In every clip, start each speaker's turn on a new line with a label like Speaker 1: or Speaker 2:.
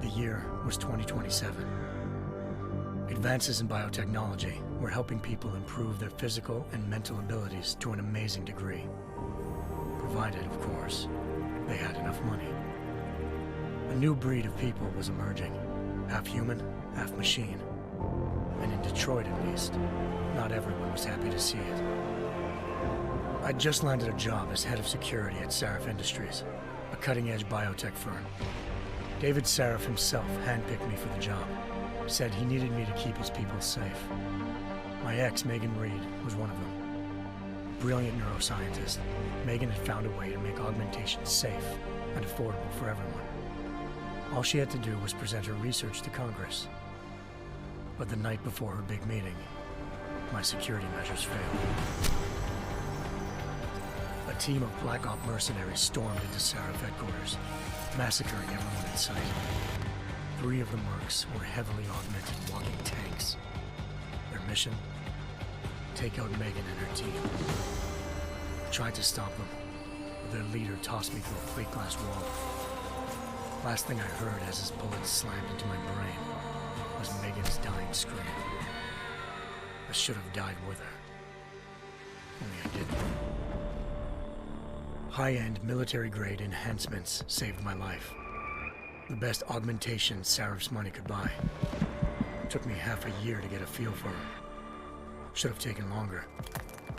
Speaker 1: The year was 2027. Advances in biotechnology were helping people improve their physical and mental abilities to an amazing degree. Provided, of course, they had enough money. A new breed of people was emerging, half human, half machine. And in Detroit, at least, not everyone was happy to see it. I'd just landed a job as head of security at Sarif Industries, a cutting-edge biotech firm. David Sarif himself handpicked me for the job, said he needed me to keep his people safe. My ex, Megan Reed, was one of them. Brilliant neuroscientist, Megan had found a way to make augmentation safe and affordable for everyone. All she had to do was present her research to Congress. But the night before her big meeting, my security measures failed. A team of Black Op mercenaries stormed into Sarif headquarters, massacring everyone in sight. 3 of the mercs were heavily augmented walking tanks. Their mission? Take out Megan and her team. I tried to stop them, but their leader tossed me through a plate glass wall. Last thing I heard as his bullets slammed into my brain was Megan's dying scream. I should have died with her. Only I didn't. High-end military-grade enhancements saved my life. The best augmentation Sarif's money could buy. It took me half a year to get a feel for her. Should have taken longer.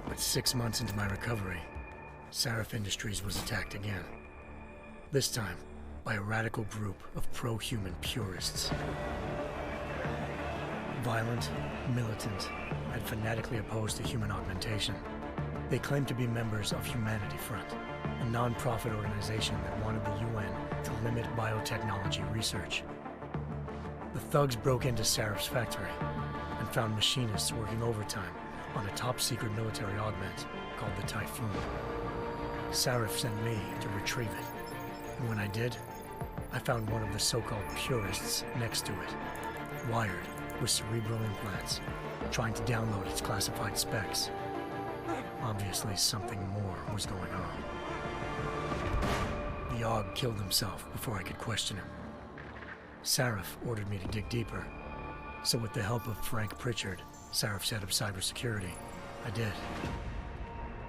Speaker 1: But 6 months into my recovery, Sarif Industries was attacked again. This time, by a radical group of pro-human purists. Violent, militant, and fanatically opposed to human augmentation. They claimed to be members of Humanity Front, a non-profit organization that wanted the UN to limit biotechnology research. The thugs broke into Sarif's factory and found machinists working overtime on a top-secret military augment called the Typhoon. Sarif sent me to retrieve it, and when I did, I found one of the so-called purists next to it, wired with cerebral implants, trying to download its classified specs. Obviously, something more was going on. The AUG killed himself before I could question him. Sarif ordered me to dig deeper, so with the help of Frank Pritchard, Sarif's head of cybersecurity, I did.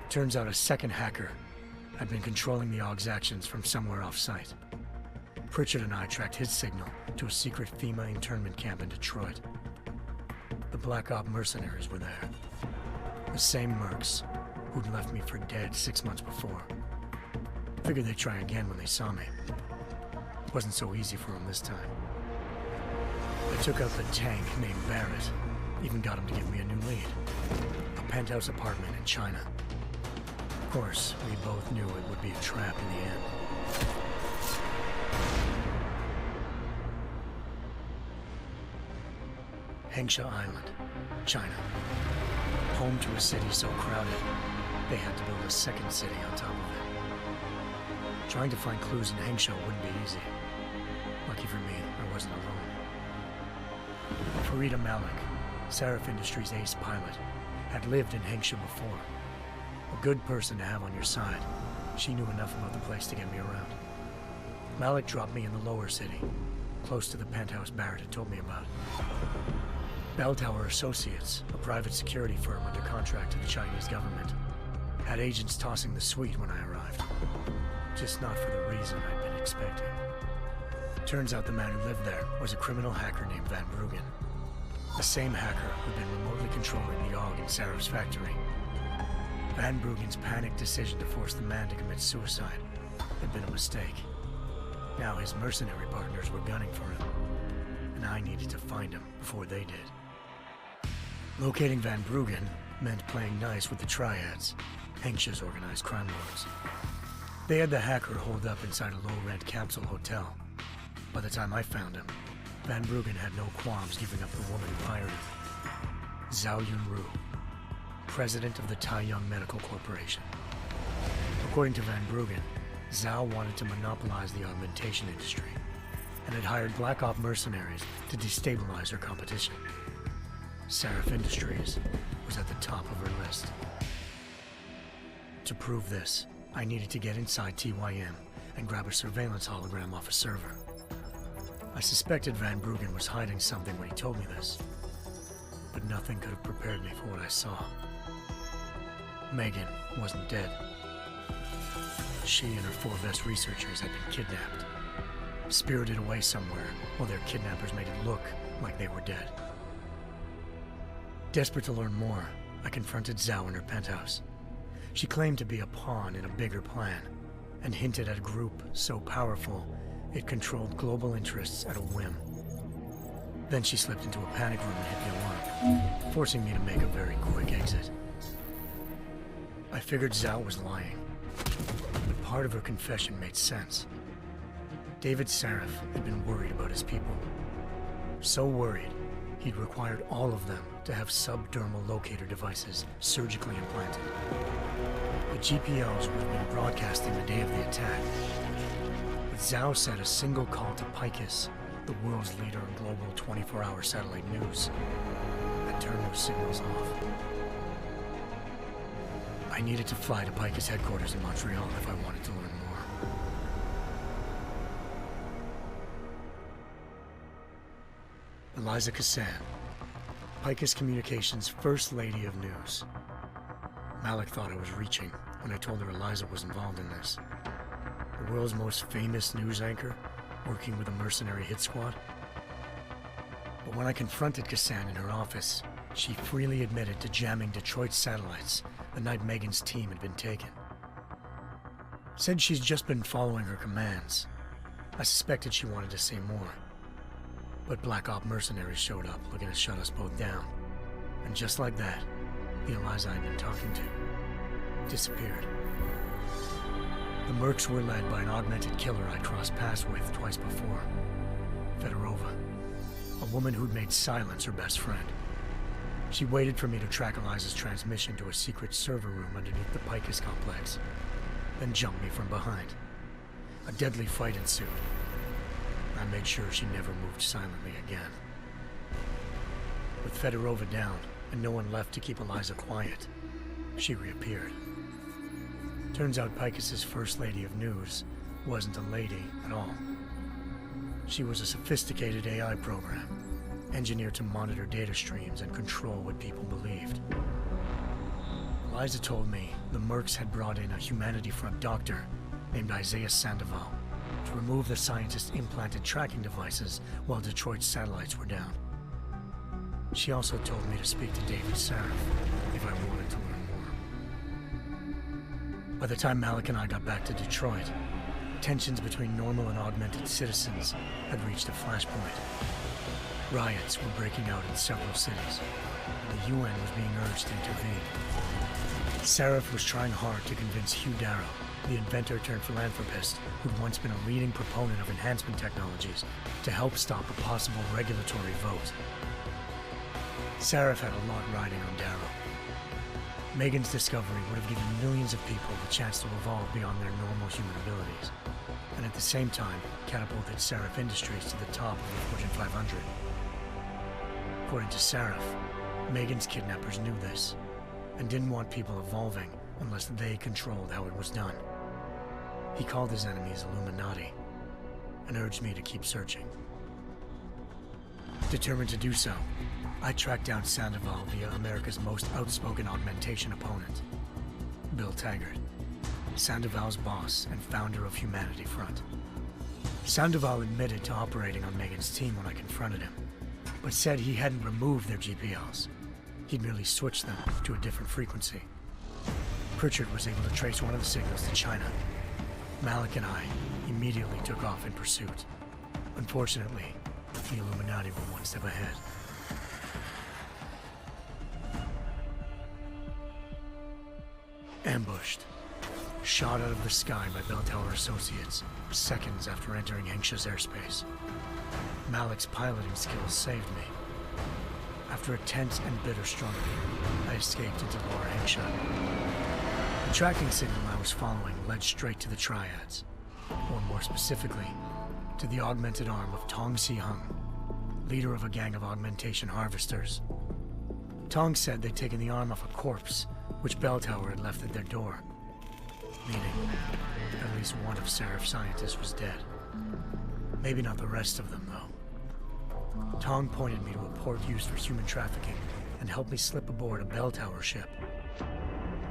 Speaker 1: Turns out a second hacker had been controlling the AUG's actions from somewhere off-site. Pritchard and I tracked his signal to a secret FEMA internment camp in Detroit. The Black Op mercenaries were there. The same mercs who'd left me for dead 6 months before. Figured they'd try again when they saw me. It wasn't so easy for them this time. I took out the tank named Barrett, even got him to give me a new lead. A penthouse apartment in China. Of course, we both knew it would be a trap in the end. Hengsha Island, China. Home to a city so crowded, they had to build a second city on top of it. Trying to find clues in Hengsha wouldn't be easy. Lucky for me, I wasn't alone. Farida Malik, Sarif Industries' ace pilot, had lived in Hengsha before. A good person to have on your side. She knew enough about the place to get me around. Malik dropped me in the lower city, close to the penthouse Barrett had told me about. Bell Tower Associates, a private security firm under contract to the Chinese government, had agents tossing the suite when I arrived. Just not for the reason I'd been expecting. Turns out the man who lived there was a criminal hacker named Van Bruggen. The same hacker who'd been remotely controlling the AUG in Sarif's factory. Van Bruggen's panicked decision to force the man to commit suicide had been a mistake. Now his mercenary partners were gunning for him, and I needed to find him before they did. Locating Van Bruggen meant playing nice with the Triads, Hengsha's organized crime lords. They had the hacker holed up inside a low-rent capsule hotel. By the time I found him, Van Bruggen had no qualms giving up the woman who hired him. Zhao Yunru, president of the Taiyang Medical Corporation. According to Van Bruggen, Zhao wanted to monopolize the augmentation industry and had hired Black Op mercenaries to destabilize her competition. Sarif Industries was at the top of her list. To prove this, I needed to get inside TYM and grab a surveillance hologram off a server. I suspected Van Bruggen was hiding something when he told me this, but nothing could have prepared me for what I saw. Megan wasn't dead. She and her 4 best researchers had been kidnapped, spirited away somewhere while their kidnappers made it look like they were dead. Desperate to learn more, I confronted Zhao in her penthouse. She claimed to be a pawn in a bigger plan, and hinted at a group so powerful it controlled global interests at a whim. Then she slipped into a panic room and hit the alarm, forcing me to make a very quick exit. I figured Zhao was lying, but part of her confession made sense. David Sarif had been worried about his people. So worried, he'd required all of them to have subdermal locator devices surgically implanted. The GPLs would have been broadcasting the day of the attack. But Zhao said a single call to Picus, the world's leader in global 24-hour satellite news, had turned those signals off. I needed to fly to Picus headquarters in Montreal if I wanted to learn more. Eliza Cassan, Picus Communications' First Lady of News. Malik thought I was reaching when I told her Eliza was involved in this. The world's most famous news anchor, working with a mercenary hit squad. But when I confronted Cassan in her office, she freely admitted to jamming Detroit's satellites the night Megan's team had been taken. Said she's just been following her commands. I suspected she wanted to say more. But Black Op mercenaries showed up looking to shut us both down. And just like that, the Eliza I'd been talking to disappeared. The mercs were led by an augmented killer I'd crossed paths with twice before, Fedorova, a woman who'd made silence her best friend. She waited for me to track Eliza's transmission to a secret server room underneath the Picus complex, then jumped me from behind. A deadly fight ensued. I made sure she never moved silently again. With Fedorova down and no one left to keep Eliza quiet, she reappeared. Turns out Picus's First Lady of News wasn't a lady at all. She was a sophisticated AI program, engineered to monitor data streams and control what people believed. Eliza told me the mercs had brought in a Humanity Front doctor named Isaiah Sandoval to remove the scientist's implanted tracking devices while Detroit's satellites were down. She also told me to speak to David Sarif if I wanted to learn more. By the time Malik and I got back to Detroit, tensions between normal and augmented citizens had reached a flashpoint. Riots were breaking out in several cities, and the UN was being urged to intervene. Sarif was trying hard to convince Hugh Darrow, the inventor-turned-philanthropist who'd once been a leading proponent of enhancement technologies, to help stop a possible regulatory vote. Sarif had a lot riding on Darrow. Megan's discovery would have given millions of people the chance to evolve beyond their normal human abilities, and at the same time catapulted Sarif Industries to the top of the Fortune 500. According to Sarif, Megan's kidnappers knew this, and didn't want people evolving unless they controlled how it was done. He called his enemies Illuminati, and urged me to keep searching. Determined to do so, I tracked down Sandoval via America's most outspoken augmentation opponent, Bill Taggart, Sandoval's boss and founder of Humanity Front. Sandoval admitted to operating on Megan's team when I confronted him, but said he hadn't removed their GPLs. He'd merely switched them to a different frequency. Pritchard was able to trace one of the signals to China. Malik and I immediately took off in pursuit. Unfortunately, the Illuminati were one step ahead. Ambushed. Shot out of the sky by Bell Tower Associates, seconds after entering Hengsha's airspace. Malik's piloting skills saved me. After a tense and bitter struggle, I escaped into Lower Hengsha. The tracking signal I was following led straight to the Triads, or more specifically, to the augmented arm of Tong Si-hung, leader of a gang of augmentation harvesters. Tong said they'd taken the arm off a corpse, which Bell Tower had left at their door, meaning at least one of Sarif's scientists was dead. Maybe not the rest of them, though. Tong pointed me to a port used for human trafficking and helped me slip aboard a bell tower ship.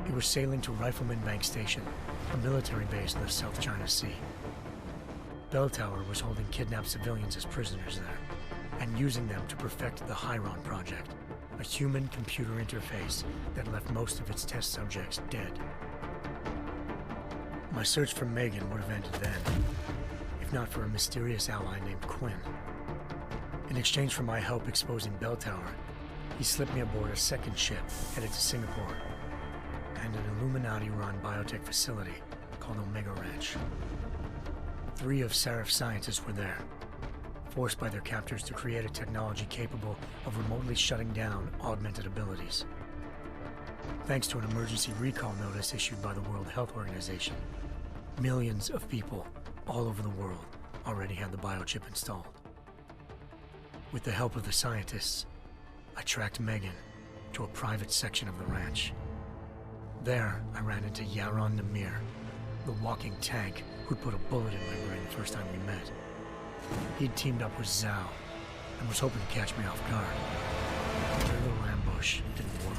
Speaker 1: It was sailing to Rifleman Bank Station, a military base in the South China Sea. Bell Tower was holding kidnapped civilians as prisoners there, and using them to perfect the Hyron Project, a human-computer interface that left most of its test subjects dead. My search for Megan would have ended then, if not for a mysterious ally named Quinn. In exchange for my help exposing Bell Tower, he slipped me aboard a second ship headed to Singapore and an Illuminati-run biotech facility called Omega Ranch. 3 of Serif's scientists were there, forced by their captors to create a technology capable of remotely shutting down augmented abilities. Thanks to an emergency recall notice issued by the World Health Organization, millions of people all over the world already had the biochip installed. With the help of the scientists, I tracked Megan to a private section of the ranch. There, I ran into Yaron Namir, the walking tank who'd put a bullet in my brain the first time we met. He'd teamed up with Zhao and was hoping to catch me off guard. Their little ambush didn't work.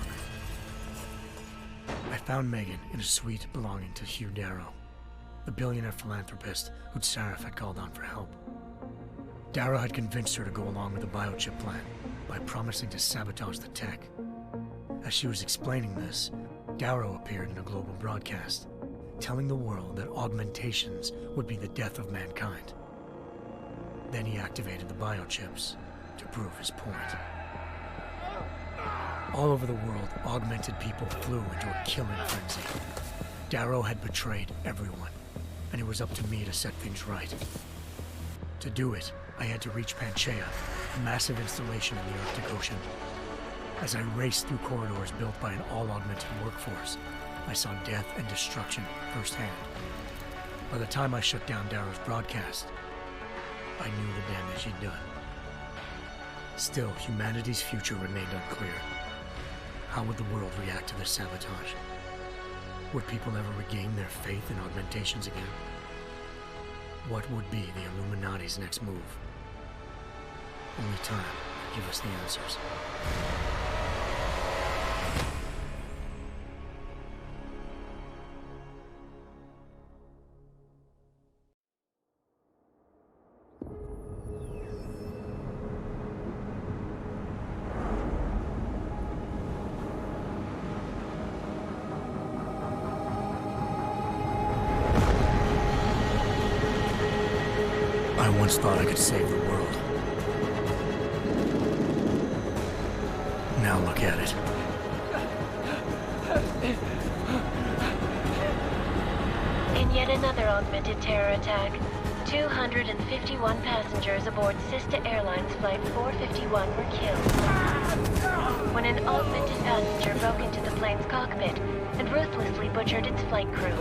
Speaker 1: I found Megan in a suite belonging to Hugh Darrow, the billionaire philanthropist who'd Sarif had called on for help. Darrow had convinced her to go along with the biochip plan by promising to sabotage the tech. As she was explaining this, Darrow appeared in a global broadcast, telling the world that augmentations would be the death of mankind. Then he activated the biochips to prove his point. All over the world, augmented people flew into a killing frenzy. Darrow had betrayed everyone, and it was up to me to set things right. To do it, I had to reach Panchaea, a massive installation in the Arctic Ocean. As I raced through corridors built by an all-augmented workforce, I saw death and destruction firsthand. By the time I shut down Darrow's broadcast, I knew the damage he'd done. Still, humanity's future remained unclear. How would the world react to this sabotage? Would people ever regain their faith in augmentations again? What would be the Illuminati's next move? Only time will give us the answers. I once thought I could save the world. Now look at it.
Speaker 2: In yet another augmented terror attack, 251 passengers aboard Sister Airlines Flight 451 were killed when an augmented passenger broke into the plane's cockpit and ruthlessly butchered its flight crew.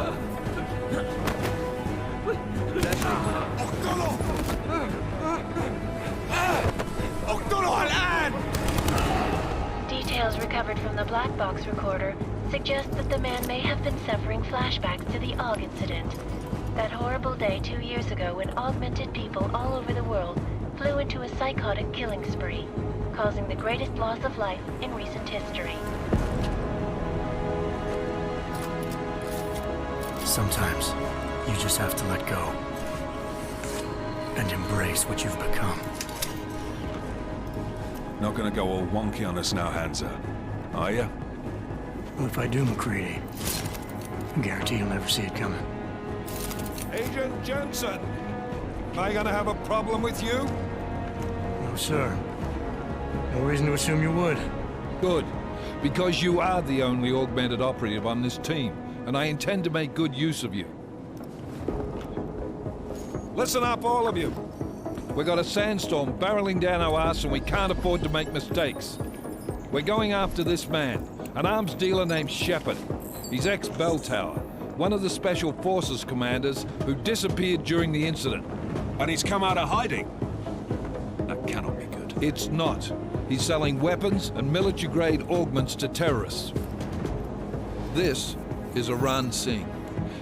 Speaker 2: Details recovered from the black box recorder suggest that the man may have been suffering flashbacks to the AUG incident. That horrible day 2 years ago when augmented people all over the world flew into a psychotic killing spree, causing the greatest loss of life in recent history.
Speaker 1: Sometimes, you just have to let go and embrace what you've become.
Speaker 3: Not gonna go all wonky on us now, Hansa, are ya?
Speaker 1: Well, if I do, McCready, I guarantee you'll never see it coming.
Speaker 4: Agent Jensen, am I gonna have a problem with you?
Speaker 1: No, sir. No reason to assume you would.
Speaker 5: Good, because you are the only augmented operative on this team, and I intend to make good use of you.
Speaker 4: Listen up, all of you.
Speaker 5: We got a sandstorm barreling down our arse and we can't afford to make mistakes. We're going after this man, an arms dealer named Shepard. He's ex-Bell Tower, one of the Special Forces commanders who disappeared during the incident.
Speaker 3: And he's come out of hiding? That cannot be good.
Speaker 5: It's not. He's selling weapons and military-grade augments to terrorists. This is Aran Singh,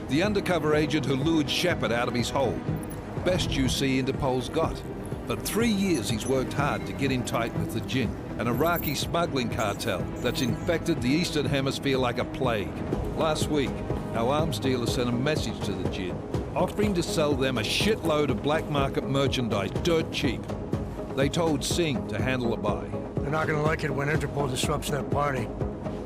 Speaker 5: the undercover agent who lured Shepard out of his hole. Best you see Interpol's got. For 3 years he's worked hard to get in tight with the Jinn, an Iraqi smuggling cartel that's infected the Eastern Hemisphere like a plague. Last week, our arms dealer sent a message to the Jinn, offering to sell them a shitload of black market merchandise dirt cheap. They told Singh to handle the buy.
Speaker 1: They're not gonna like it when Interpol disrupts their party.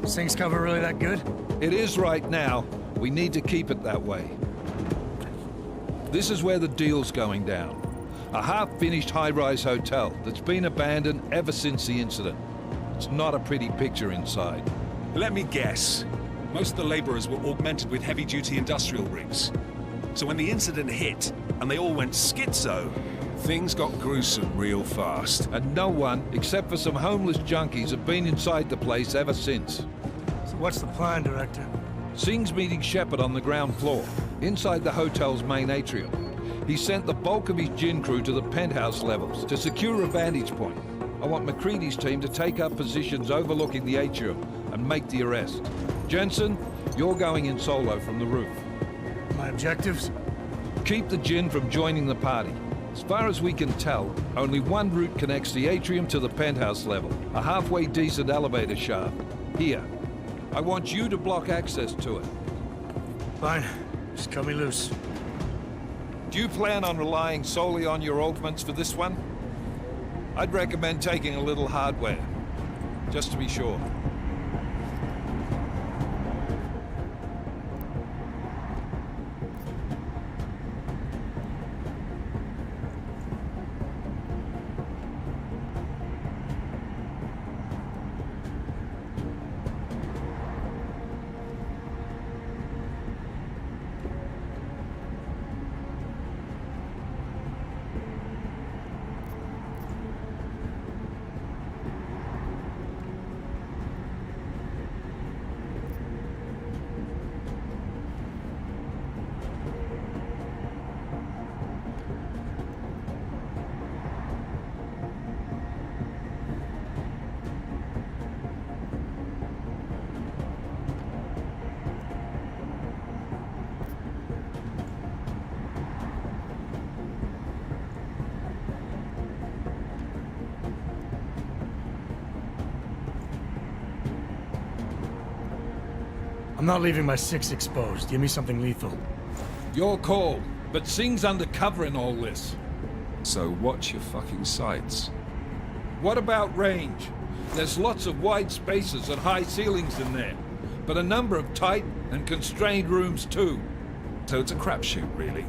Speaker 1: Singh's cover really that good?
Speaker 5: It is right now. We need to keep it that way. This is where the deal's going down. A half-finished high-rise hotel that's been abandoned ever since the incident. It's not a pretty picture inside.
Speaker 3: Let me guess. Most of the laborers were augmented with heavy-duty industrial rigs. So when the incident hit, and they all went schizo, things got gruesome real fast.
Speaker 5: And no one, except for some homeless junkies, have been inside the place ever since.
Speaker 1: So what's the plan, Director?
Speaker 5: Singh's meeting Shepard on the ground floor, inside the hotel's main atrium. He sent the bulk of his Jinn crew to the penthouse levels to secure a vantage point. I want McCready's team to take up positions overlooking the atrium and make the arrest. Jensen, you're going in solo from the roof.
Speaker 1: My objectives?
Speaker 5: Keep the Jinn from joining the party. As far as we can tell, only one route connects the atrium to the penthouse level, a halfway decent elevator shaft. Here. I want you to block access to it.
Speaker 1: Fine. Just cut me loose.
Speaker 5: Do you plan on relying solely on your augments for this one? I'd recommend taking a little hardware, just to be sure.
Speaker 1: I'm not leaving my 6 exposed. Give me something lethal.
Speaker 5: Your call, but Singh's undercover in all this.
Speaker 3: So watch your fucking sights.
Speaker 5: What about range? There's lots of wide spaces and high ceilings in there, but a number of tight and constrained rooms too.
Speaker 3: So it's a crapshoot, really.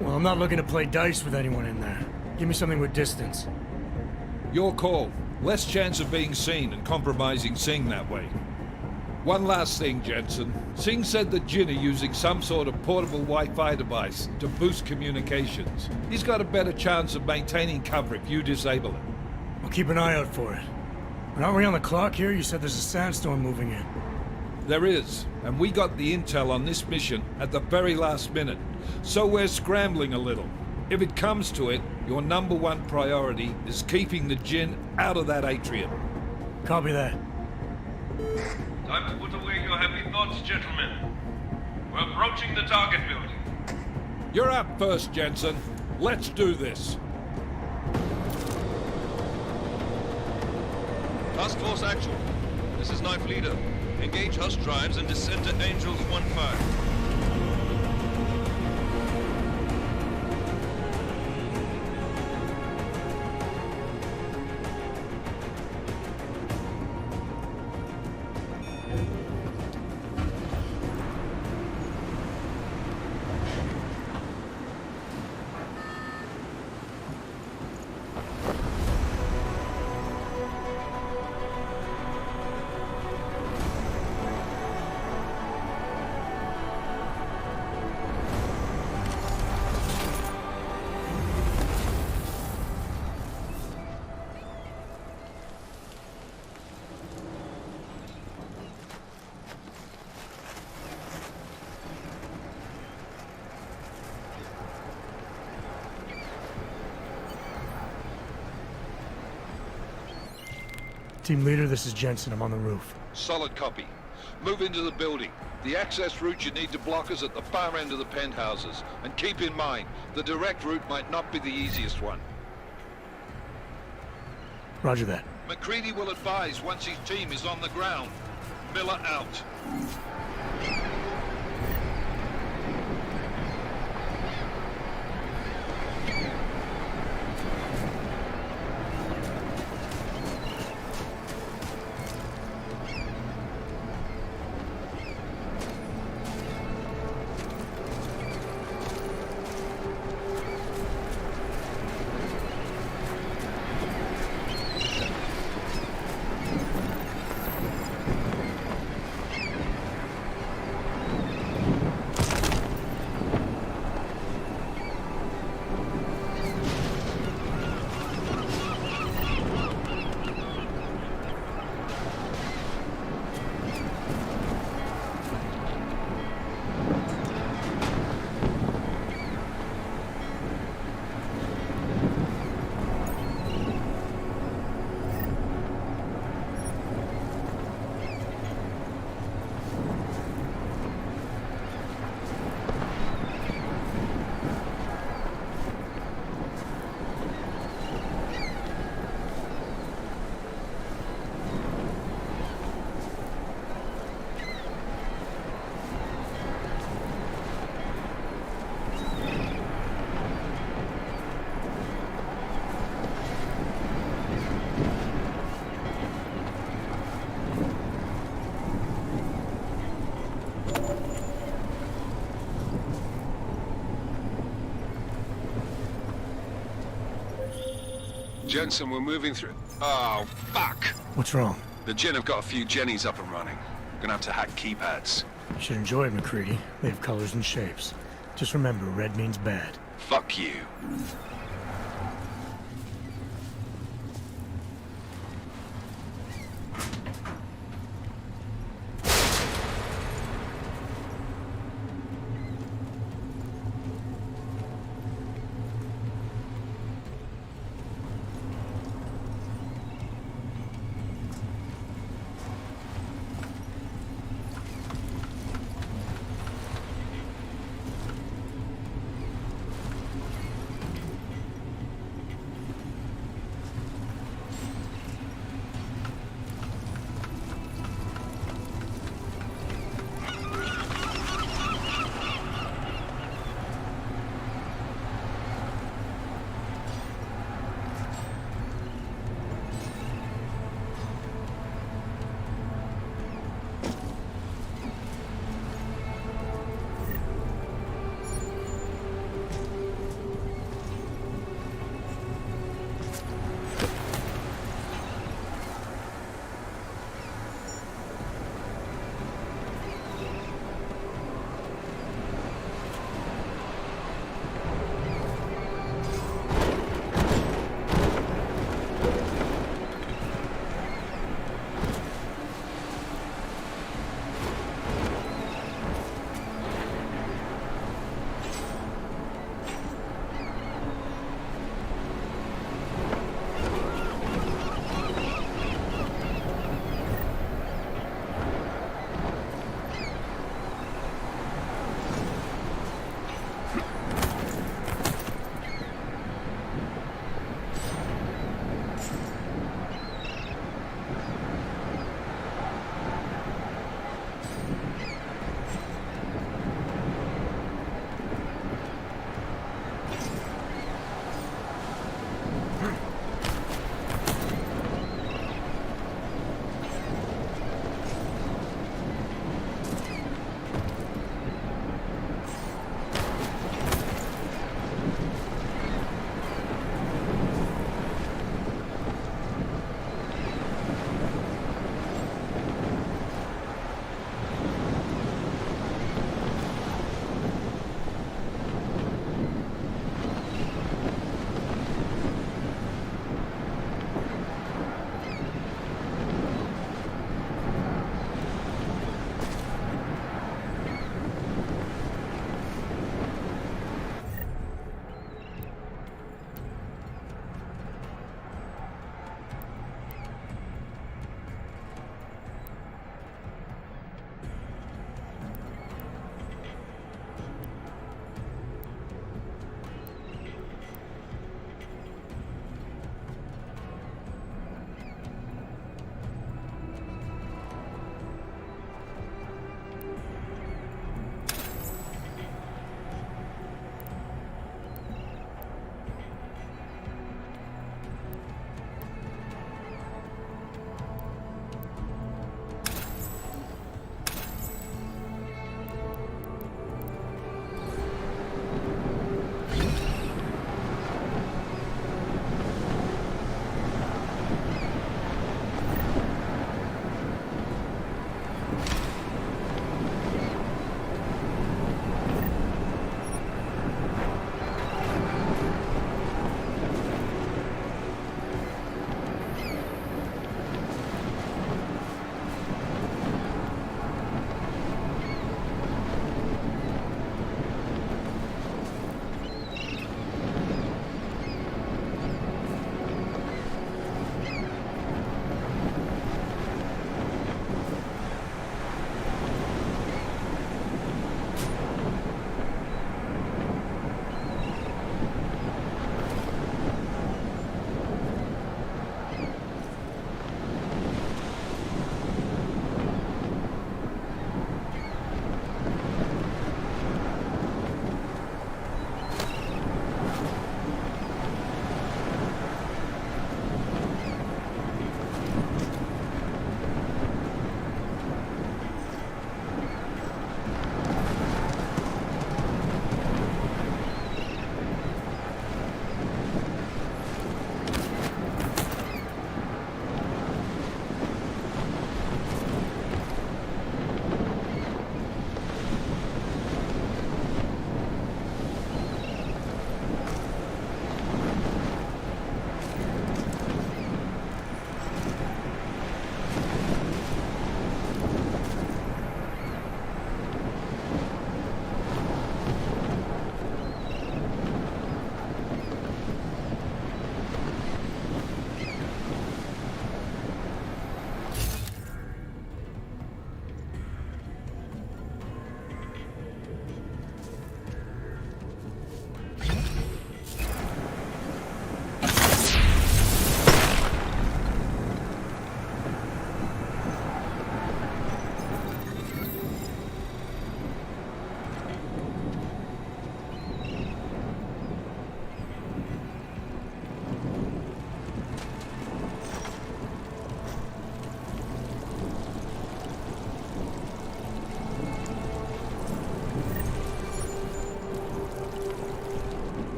Speaker 1: Well, I'm not looking to play dice with anyone in there. Give me something with distance.
Speaker 5: Your call. Less chance of being seen and compromising Singh that way. One last thing, Jensen. Singh said the Jinn are using some sort of portable Wi-Fi device to boost communications. He's got a better chance of maintaining cover if you disable it.
Speaker 1: I'll keep an eye out for it. But aren't we on the clock here? You said there's a sandstorm moving in.
Speaker 5: There is, and we got the intel on this mission at the very last minute, so we're scrambling a little. If it comes to it, your #1 priority is keeping the Jinn out of that atrium.
Speaker 1: Copy that.
Speaker 6: Time to put away your heavy thoughts, gentlemen. We're approaching the target building.
Speaker 5: You're up first, Jensen. Let's do this.
Speaker 6: Task Force Actual. This is Knife Leader. Engage Hush drives and descend to Angels 1-5.
Speaker 1: Team leader, this is Jensen. I'm on the roof.
Speaker 5: Solid copy. Move into the building. The access route you need to block is at the far end of the penthouses. And keep in mind, the direct route might not be the easiest one.
Speaker 1: Roger that.
Speaker 5: McCready will advise once his team is on the ground. Miller out.
Speaker 3: Jensen, we're moving through... Oh, fuck!
Speaker 1: What's wrong?
Speaker 3: The Jinn have got a few Jennies up and running. Gonna have to hack keypads.
Speaker 1: You should enjoy it, McCready. They have colors and shapes. Just remember, red means bad.
Speaker 3: Fuck you.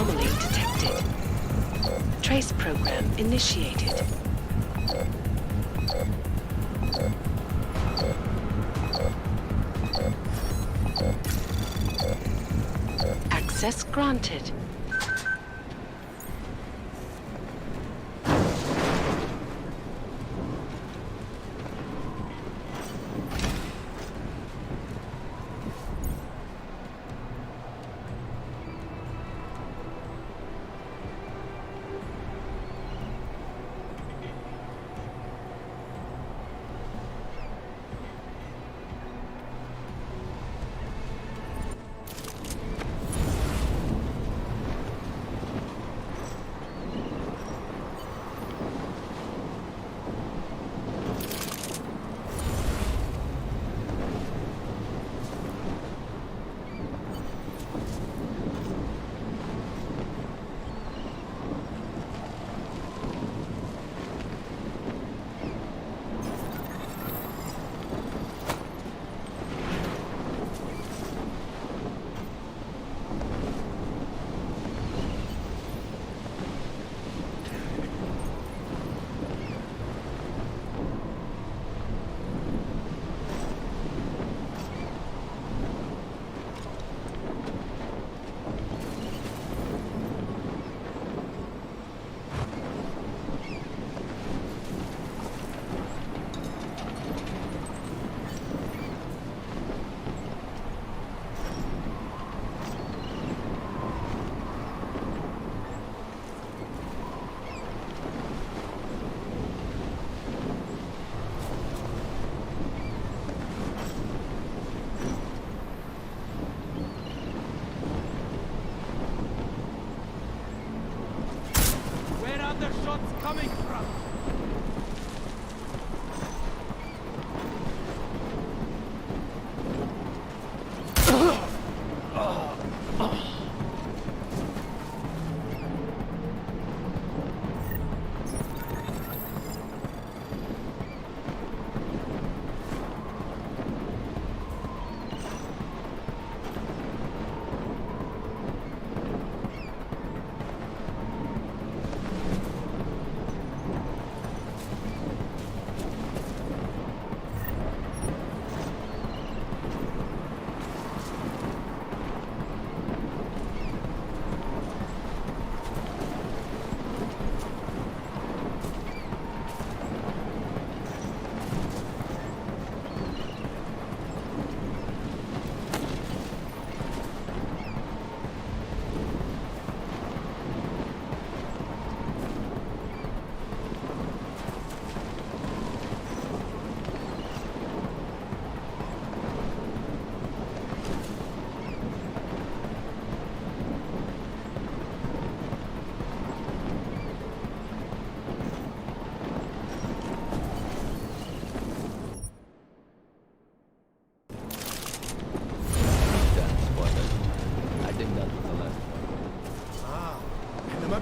Speaker 7: Anomaly detected. Trace program initiated. Access granted.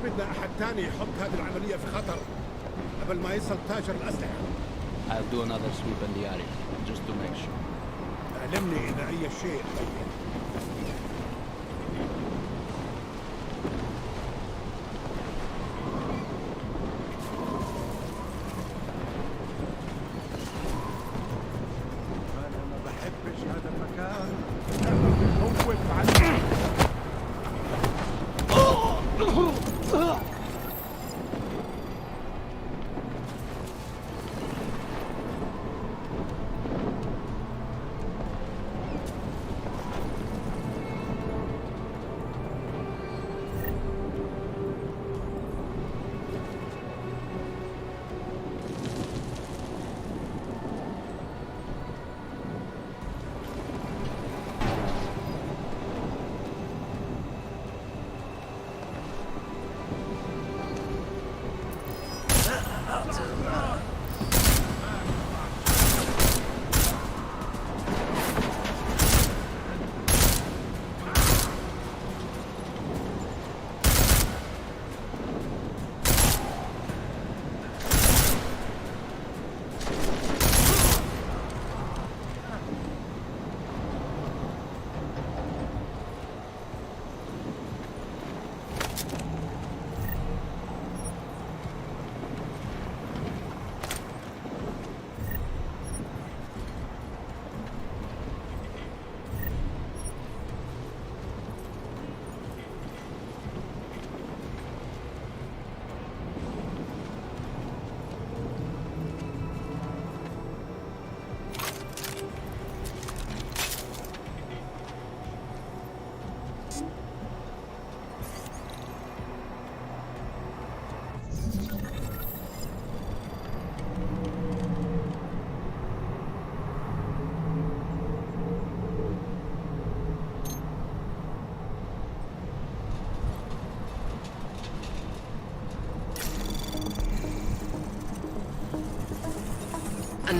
Speaker 4: بدنا أحد تاني يحط هذه العملية في خطر قبل ما يصل تاجر الأسلحة.
Speaker 8: I'll do another sweep in the area, just to make sure.
Speaker 4: علمني إذا أي شيء تغير. أنا ما بحبش هذا المكان. بخوف عني.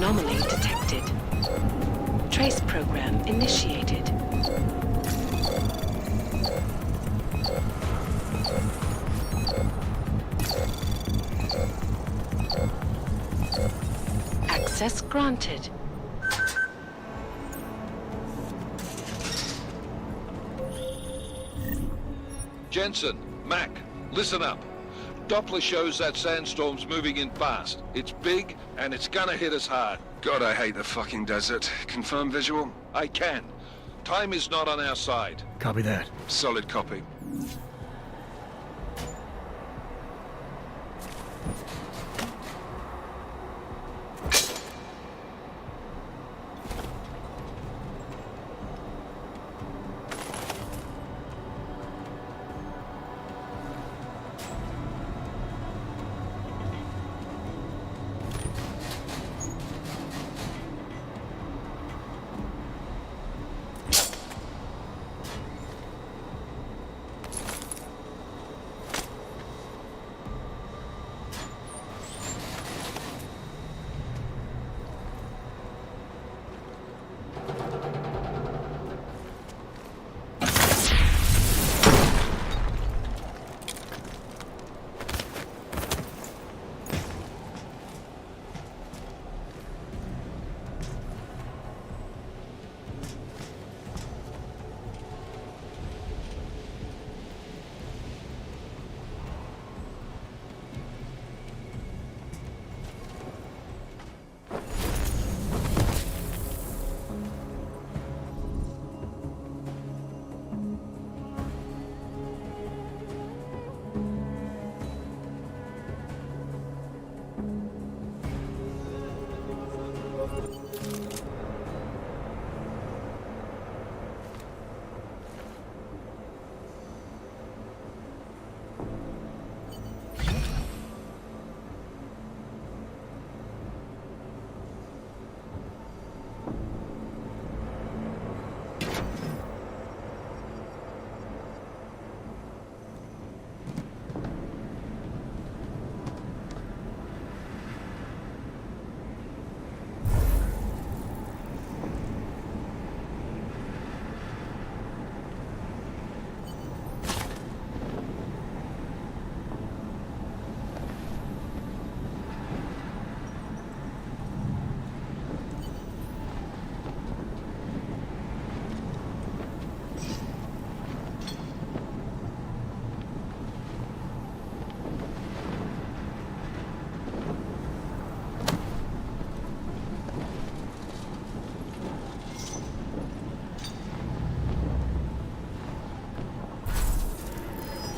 Speaker 7: Anomaly detected. Trace program initiated. Access granted.
Speaker 5: Jensen, Mac, listen up. Doppler shows that sandstorm's moving in fast. It's big, and it's gonna hit us hard.
Speaker 3: God, I hate the fucking desert. Confirm visual?
Speaker 5: I can. Time is not on our side.
Speaker 1: Copy that.
Speaker 3: Solid copy.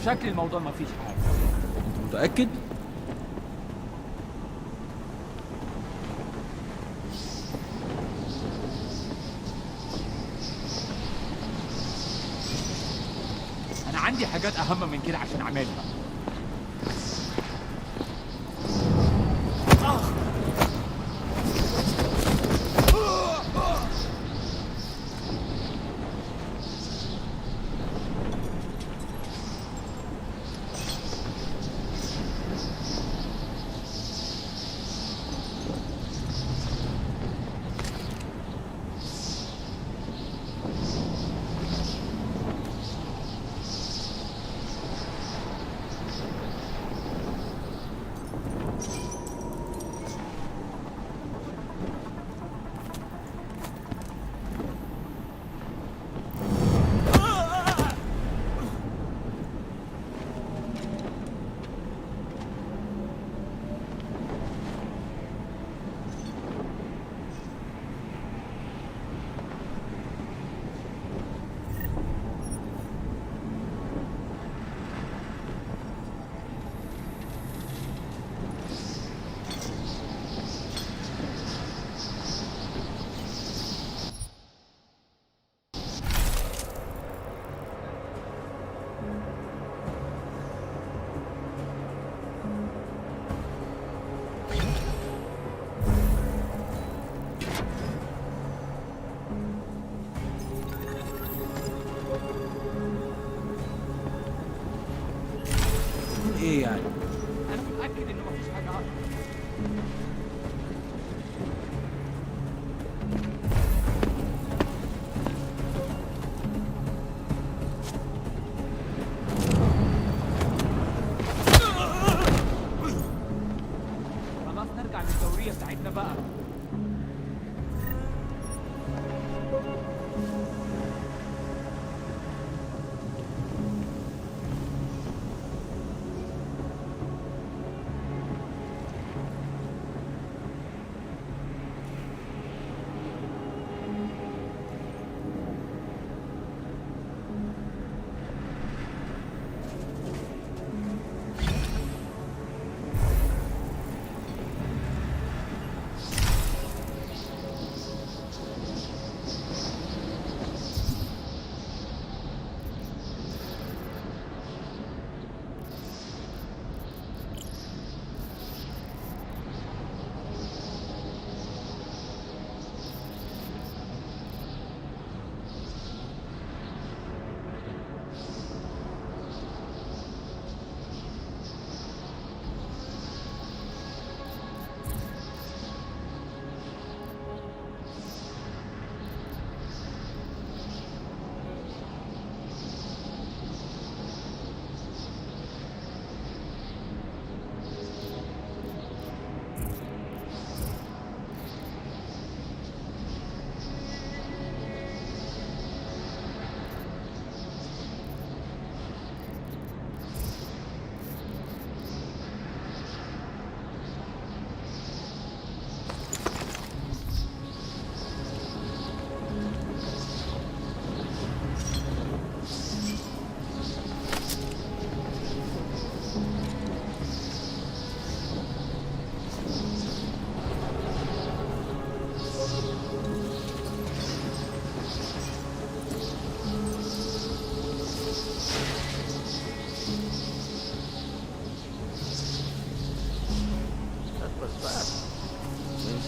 Speaker 8: شكل الموضوع ما فيش حاجة. انت متأكد؟ أنا عندي حاجات أهم من كده عشان أعملها. ايه يعني؟ انا متأكد انه مفيش حاجة.
Speaker 9: الحرية بتاعتنا بقى.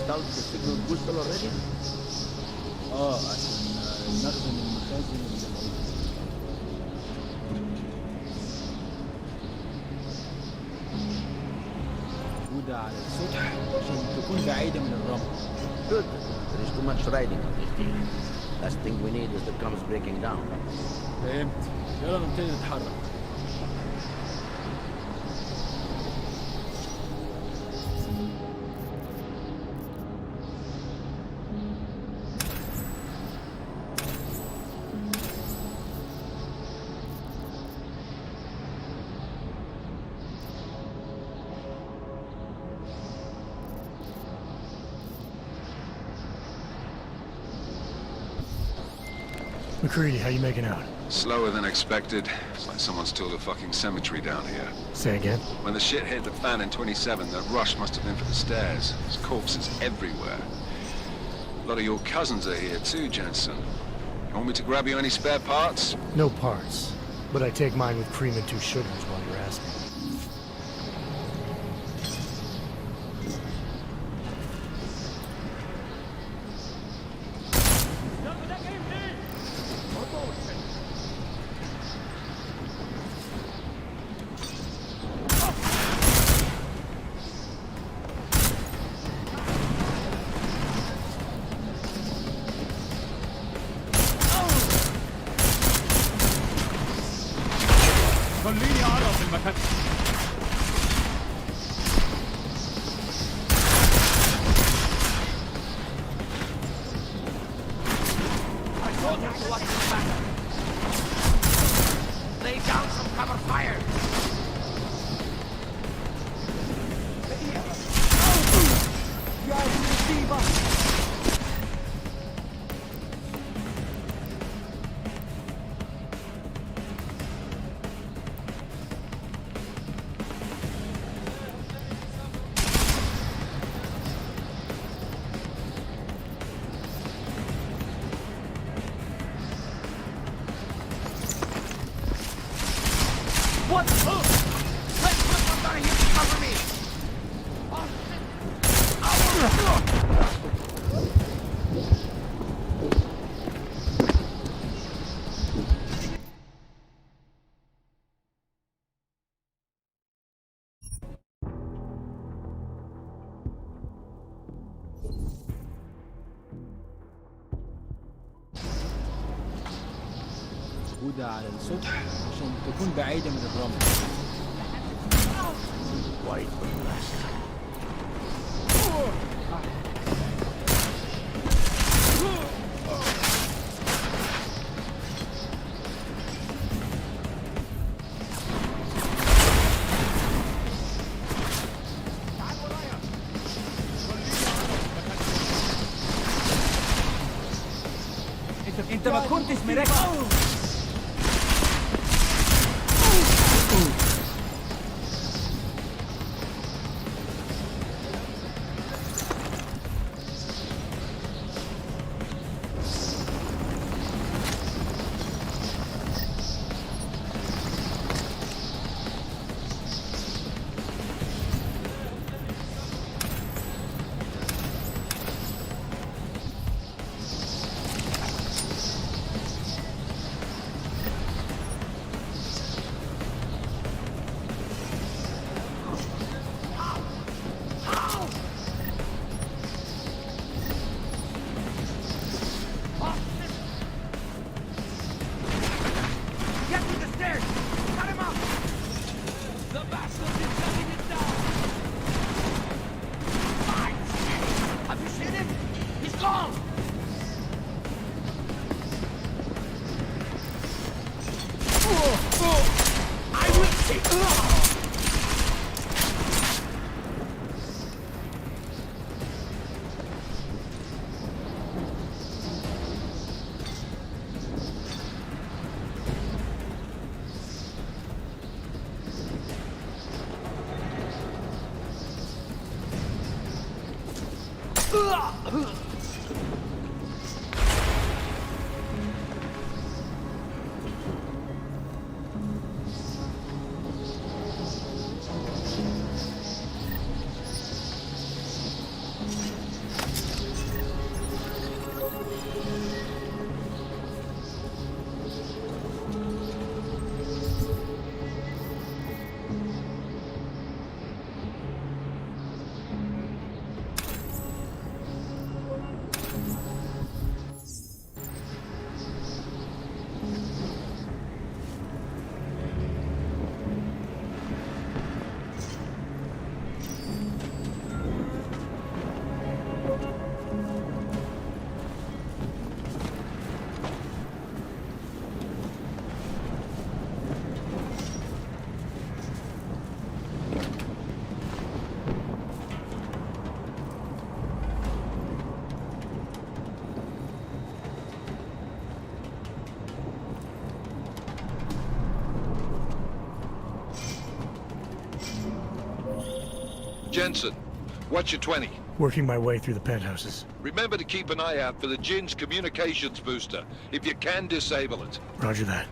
Speaker 8: installed the signal booster already?
Speaker 9: عشان نخدم المخازن اللي موجودة على السطح عشان تكون بعيدة من الرمل.
Speaker 8: Good. There is too much riding on this thing. Last thing we need is the comes breaking down.
Speaker 9: فهمت. يلا نبتدي نتحرك.
Speaker 1: McCready, how you making out?
Speaker 3: Slower than expected. It's like someone's tilled a fucking cemetery down here.
Speaker 1: Say again?
Speaker 3: When the shit hit the fan in 27, the rush must have been for the stairs. There's corpses everywhere. A lot of your cousins are here too, Jensen. You want me to grab you any spare parts?
Speaker 1: No parts. But I take mine with cream and 2 sugars while you're asking.
Speaker 9: خليني أعرف المكان. I told you to watch this back. Lay down some cover fire. يا مصيبة. What? Let's put somebody here to cover me! Oh, موجودة على السطح عشان تكون بعيدة من الرمل.
Speaker 8: White was last.
Speaker 9: ما كنتش مركز.
Speaker 5: Jensen, what's your 20?
Speaker 1: Working my way through the penthouses.
Speaker 5: Remember to keep an eye out for the Jin's communications booster. If you can, disable it.
Speaker 1: Roger that.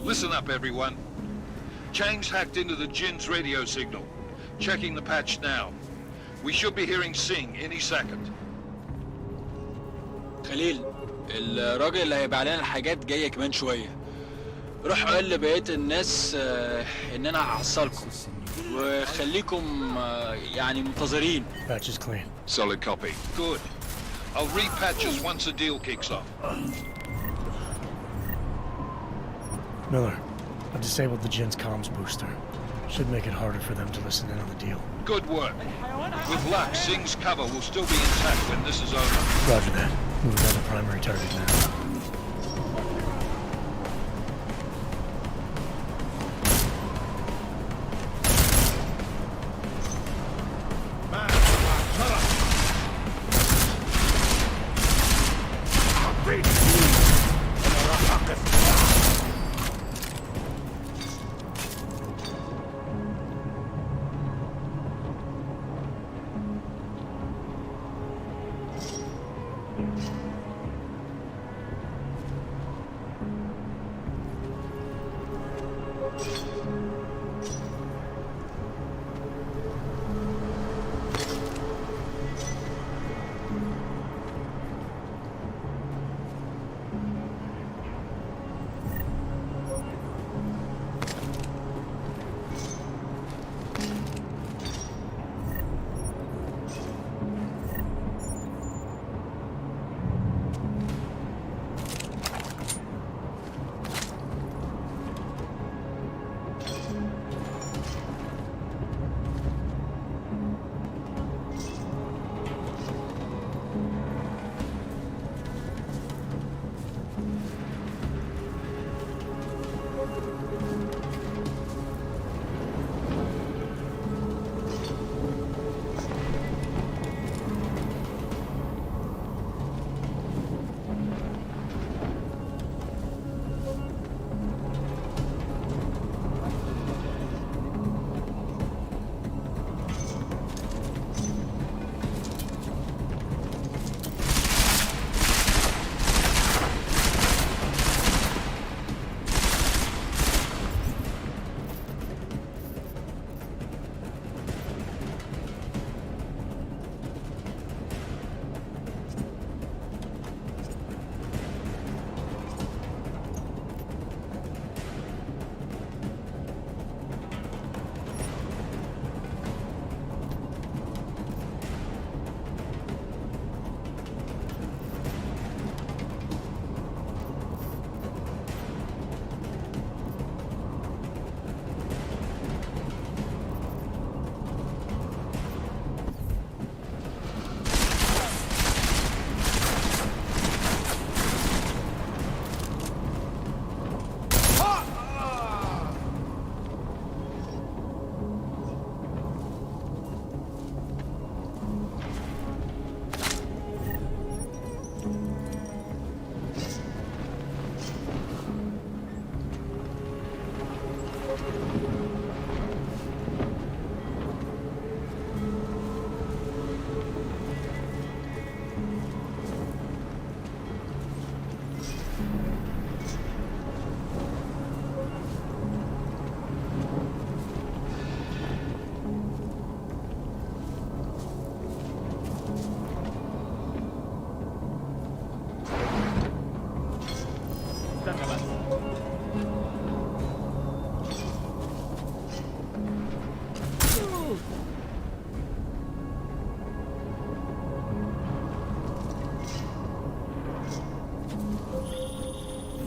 Speaker 5: Listen up, everyone. Chang's hacked into the Jin's radio signal. Checking the patch now. We should be hearing Sing any second.
Speaker 9: خليل، الراجل اللي هيبقى علينا الحاجات جاية كمان شوية. روح قول لبقية الناس إن أنا هحصلكم. وخليكم يعني منتظرين.
Speaker 1: Patch is clean.
Speaker 5: Solid copy. Good. I'll repatch us once the deal kicks off.
Speaker 1: Miller, I've disabled the Jin's comms booster. Should make it harder for them to listen in on the deal.
Speaker 5: Good work. With luck, Sing's cover will still be intact when this is over.
Speaker 1: Roger that. Moving on to primary target now.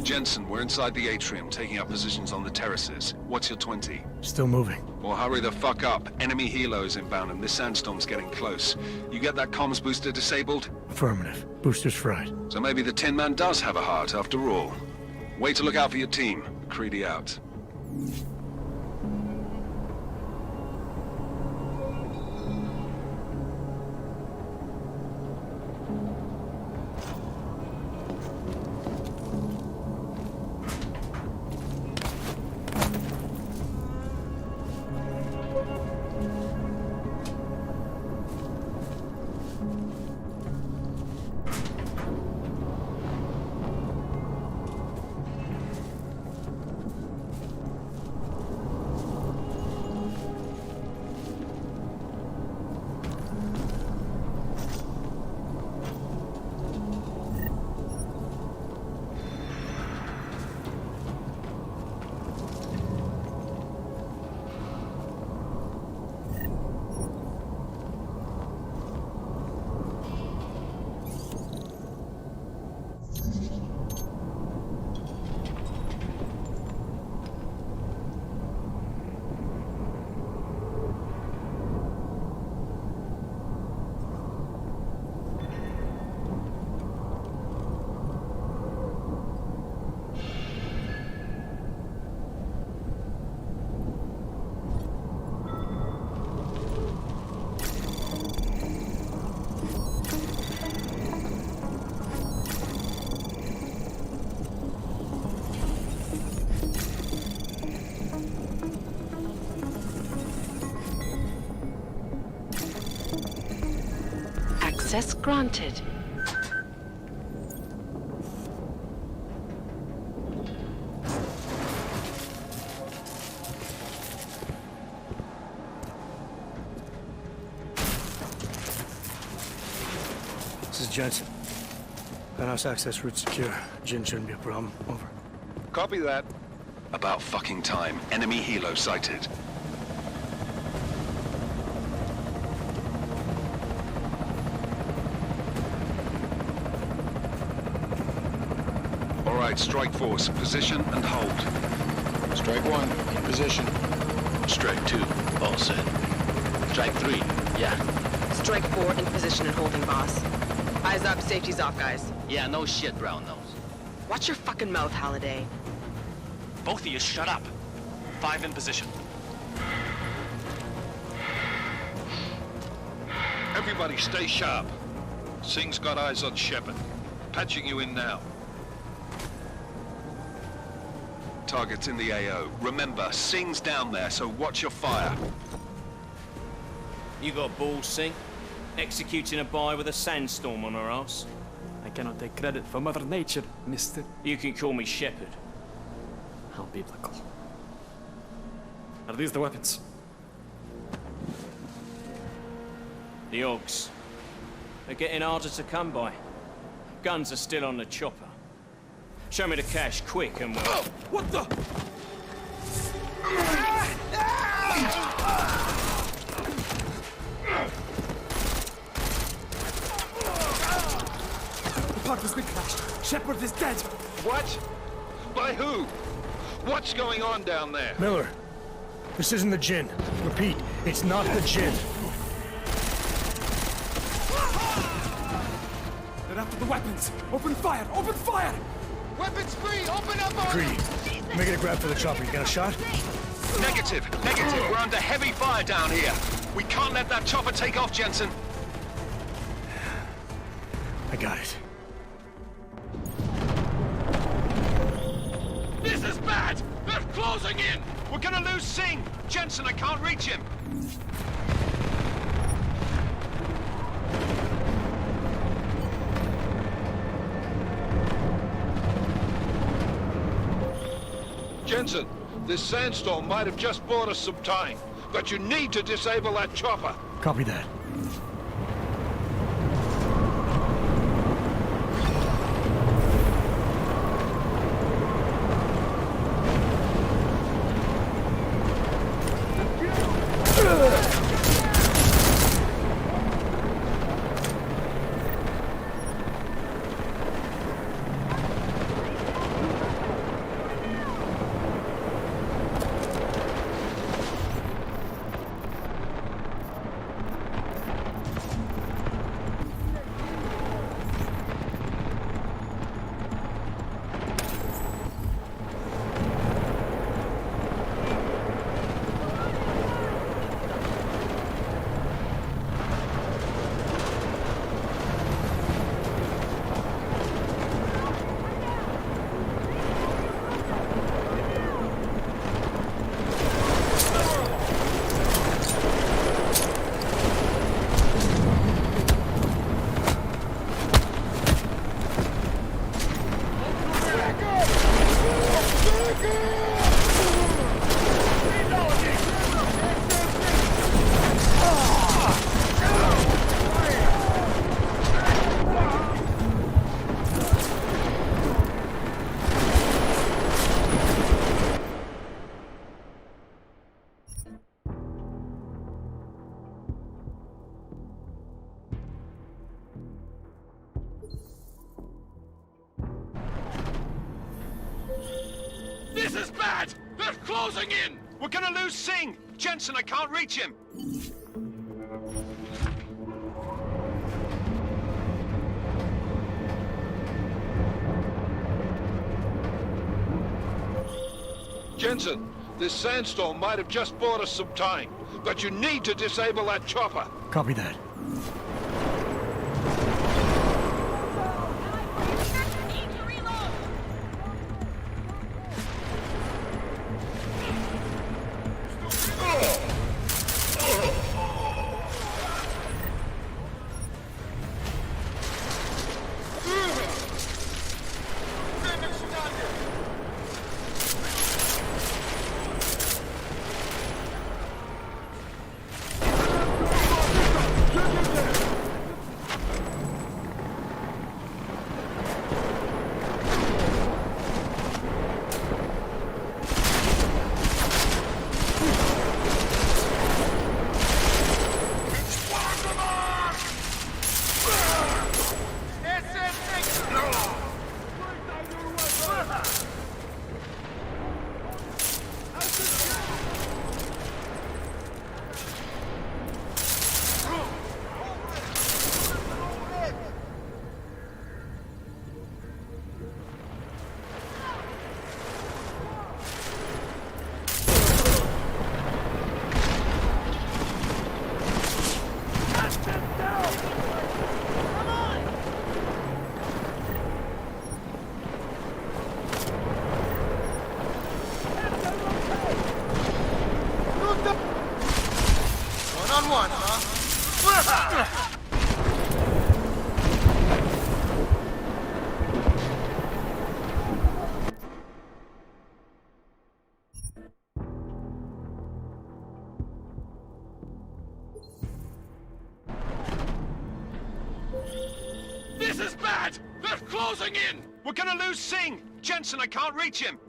Speaker 3: Jensen, we're inside the atrium, taking up positions on the terraces. What's your 20?
Speaker 1: Still moving.
Speaker 3: Well, hurry the fuck up. Enemy helos inbound and this sandstorm's getting close. You get that comms booster disabled?
Speaker 1: Affirmative. Booster's fried.
Speaker 3: So maybe the Tin Man does have a heart after all. Way to look out for your team. Creedy out.
Speaker 7: Access granted.
Speaker 1: This is Jensen. Penthouse access route secure. Jin shouldn't be a problem. Over.
Speaker 5: Copy that.
Speaker 3: About fucking time. Enemy helo sighted. All right, strike force. Position and hold.
Speaker 9: Strike 1, in position.
Speaker 10: Strike 2, all set. Strike 3, yeah.
Speaker 11: Strike 4 in position and holding, boss. Eyes up, safety's off, guys.
Speaker 10: Yeah, no shit, brown nose.
Speaker 11: Watch your fucking mouth, Halliday.
Speaker 10: Both of you shut up. 5 in position.
Speaker 5: Everybody stay sharp. Singh's got eyes on Shepard. Patching you in now.
Speaker 3: Target's in the AO. Remember, Singh's down there, so watch your fire.
Speaker 12: You got balls, Singh? Executing a buy with a sandstorm on her ass?
Speaker 13: I cannot take credit for Mother Nature, mister.
Speaker 12: You can call me Shepard.
Speaker 13: How biblical. Are these the weapons?
Speaker 12: The Augs. They're getting harder to come by. Guns are still on the chopper. Show me the cash, quick, and we'll...
Speaker 13: Oh, what the? The park has been crashed. Shepard is dead.
Speaker 5: What? By who? What's going on down there?
Speaker 1: Miller, this isn't the Jinn. Repeat, it's not the Jinn.
Speaker 13: They're after the weapons. Open fire! Open fire!
Speaker 9: Weapons free! Open up on
Speaker 1: Greedy, making a grab for the chopper. You got a shot?
Speaker 3: Negative. We're under heavy fire down here. We can't let that chopper take off, Jensen.
Speaker 1: I got it.
Speaker 3: This is bad! They're closing in! We're gonna lose Singh! Jensen, I can't reach him!
Speaker 5: Jensen, this sandstorm might have just bought us some time, but you need to disable that chopper.
Speaker 1: Copy that.
Speaker 3: This is bad! They're closing in! We're gonna lose Singh! Jensen, I can't reach him!
Speaker 5: Jensen, this sandstorm might have just bought us some time, but you need to disable that chopper.
Speaker 1: Copy that.
Speaker 3: This is bad! They're closing in! We're gonna lose Singh! Jensen, I can't reach him!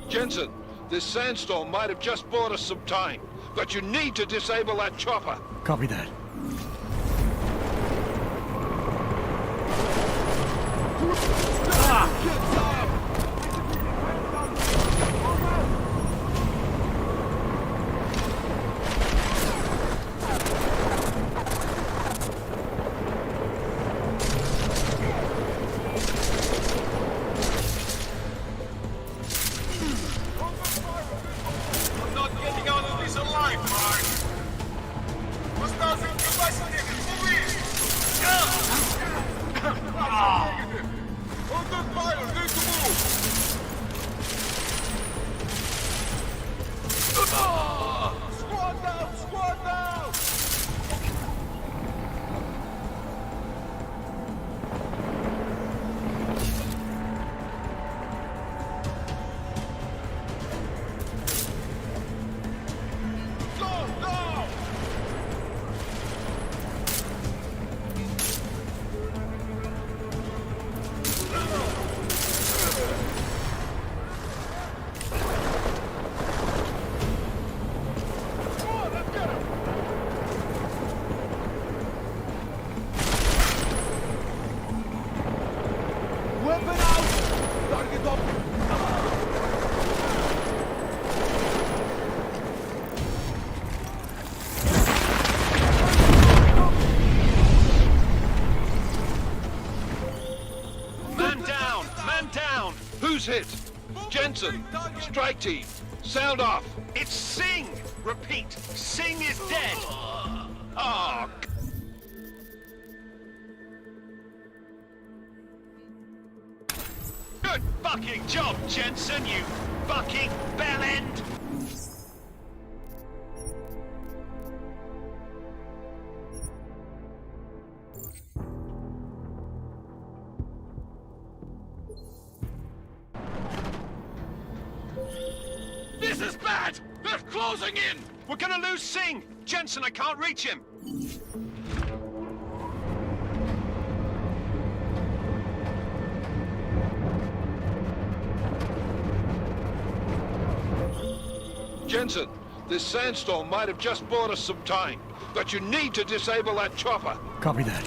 Speaker 5: Jensen, this sandstorm might have just bought us some time, but you need to disable that chopper.
Speaker 1: Copy that.
Speaker 3: I'm not getting out of this alive, Mark! Under fire! Need to move! Squad down! Squad down!
Speaker 5: Who's hit? Jensen, strike team, sound off.
Speaker 3: It's Singh! Repeat, Singh is dead! Oh, good fucking job, Jensen, you fucking bellend! This is bad! They're closing in! We're gonna lose Singh! Jensen, I can't reach him!
Speaker 5: Jensen, this sandstorm might have just bought us some time, but you need to disable that chopper.
Speaker 1: Copy that.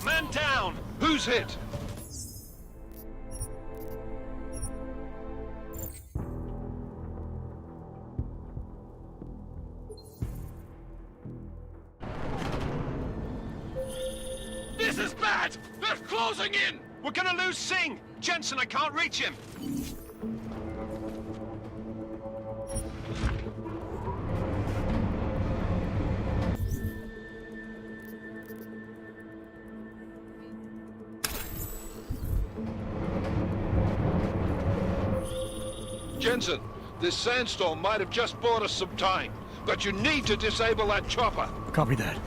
Speaker 3: Man down!
Speaker 5: Who's hit?
Speaker 3: This is bad! They're closing in! We're gonna lose Singh! Jensen, I can't reach him!
Speaker 5: Jensen, this sandstorm might have just bought us some time, but you need to disable that chopper.
Speaker 1: Copy that.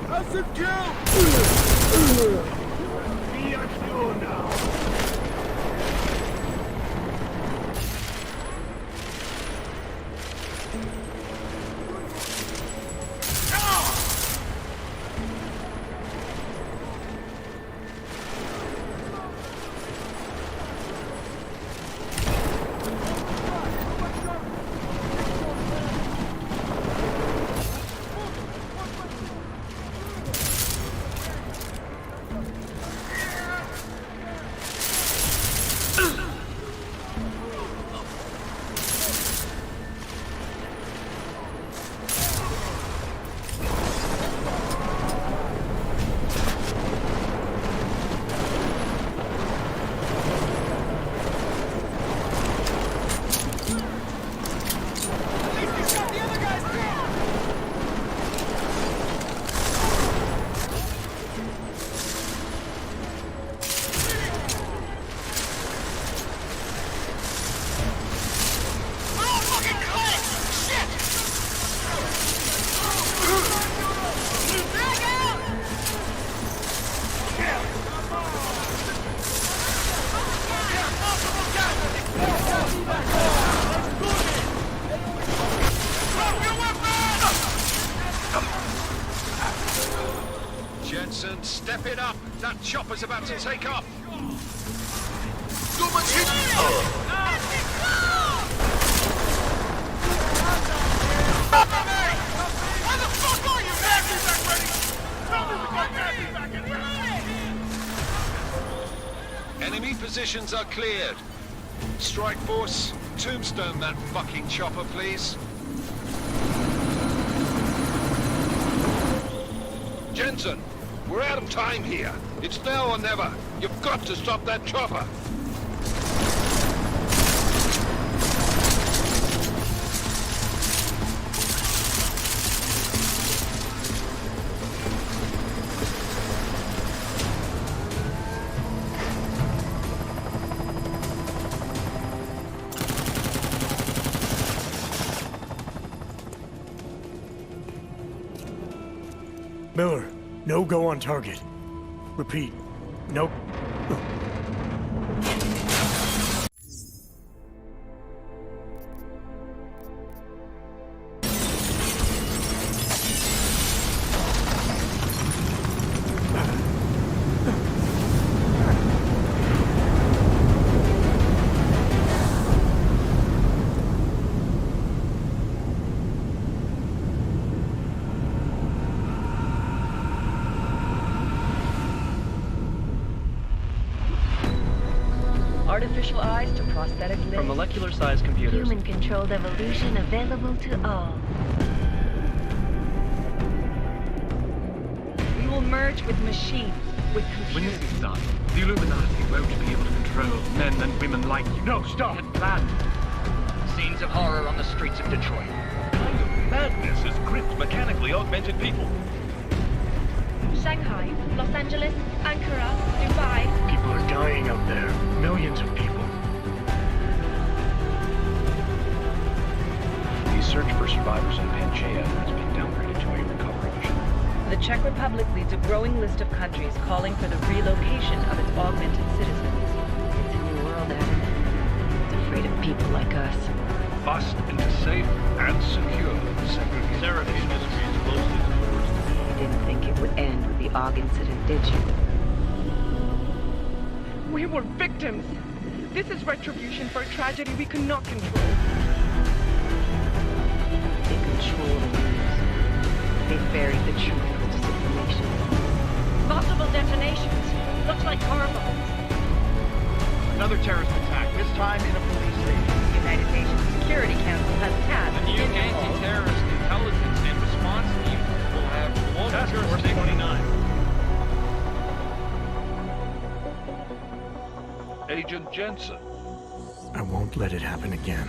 Speaker 4: That's a kill!
Speaker 10: Keep it up. That chopper's about to take off.
Speaker 6: Where the fuck are you? Taxi back ready! Tell me we got taxi back in ready!
Speaker 10: Enemy positions are cleared. Strike Force, tombstone that fucking chopper, please. Jensen, we're out of time here. It's now or never. You've got to stop that chopper.
Speaker 1: Miller, no go on target. Repeat, no.
Speaker 14: Artificial eyes to prosthetic limbs.
Speaker 15: From molecular-sized computers.
Speaker 2: Human-controlled evolution available to all.
Speaker 14: We will merge with machines, with computers.
Speaker 15: When this is done, the Illuminati won't be able to control men and women like you.
Speaker 13: No, stop!
Speaker 15: We had planned. Scenes of horror on the streets of Detroit.
Speaker 6: Kind of madness is gripped mechanically augmented people.
Speaker 2: Shanghai, Los Angeles, Ankara, Dubai.
Speaker 1: People are dying out there. Millions of people.
Speaker 16: The search for survivors in Panchaea has been downgraded to a recovery mission.
Speaker 14: The Czech Republic leads a growing list of countries calling for the relocation of its augmented citizens.
Speaker 2: It's a new world, Adam. It's afraid of people like us.
Speaker 16: Bust into safe and secure segregation.
Speaker 6: Seraphine Industries closely towards.
Speaker 2: You didn't think it would end with the AUG incident, did you?
Speaker 11: We were victims. This is retribution for a tragedy we cannot control.
Speaker 2: They control the news. They buried the truth with disinformation.
Speaker 14: Multiple detonations. Looks like car bombs.
Speaker 15: Another terrorist attack, this time in a police station.
Speaker 14: The United Nations Security Council has tasked
Speaker 15: The new anti-terrorist intelligence and response team will have global
Speaker 6: Task Force
Speaker 15: jurisdiction.
Speaker 6: 29.
Speaker 16: Agent Jensen.
Speaker 1: I won't let it happen again.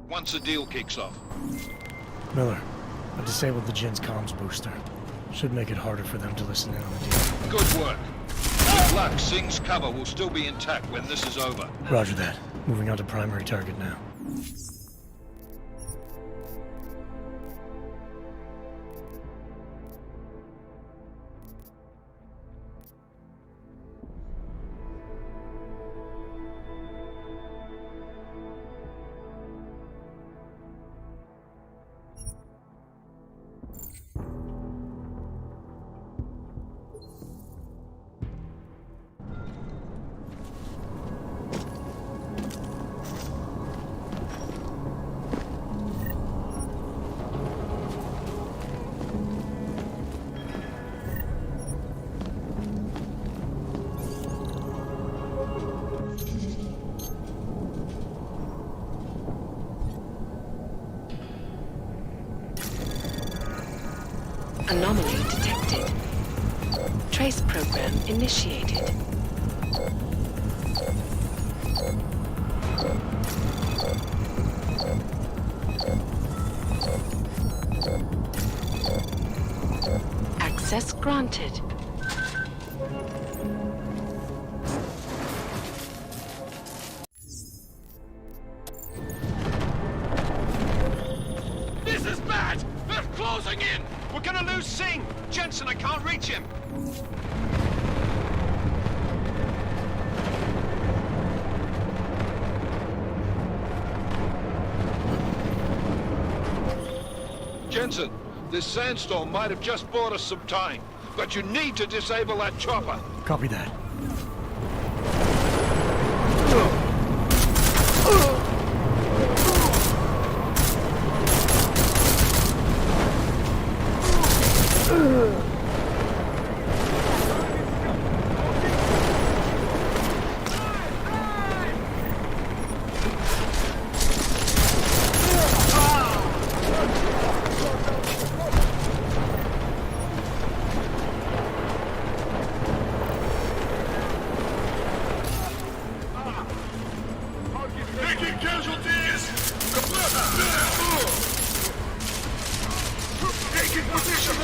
Speaker 10: Once the deal kicks off.
Speaker 1: Miller, I've disabled the Jin's comms booster. Should make it harder for them to listen in on the deal.
Speaker 10: Good work. With luck, Singh's cover will still be intact when this is over.
Speaker 1: Roger that. Moving on to primary target now.
Speaker 7: Anomaly detected. Trace program initiated. Access granted.
Speaker 10: This is bad! They're closing in! We're gonna lose Singh! Jensen, I can't reach him!
Speaker 5: Jensen, this sandstorm might have just bought us some time, but you need to disable that chopper.
Speaker 1: Copy that.
Speaker 10: Taking casualties! Taking position!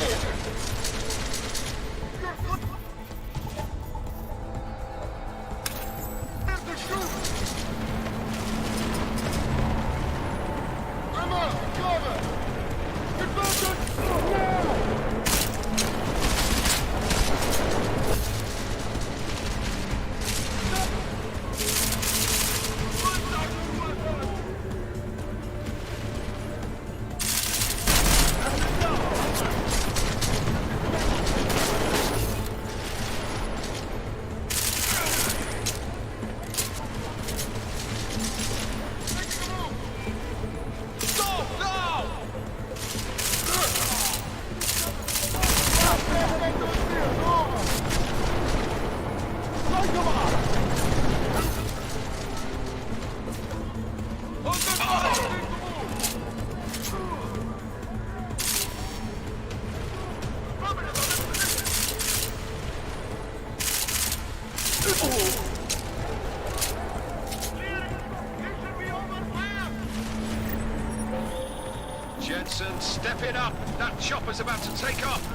Speaker 10: Jensen, step it up! That chopper's about to take off!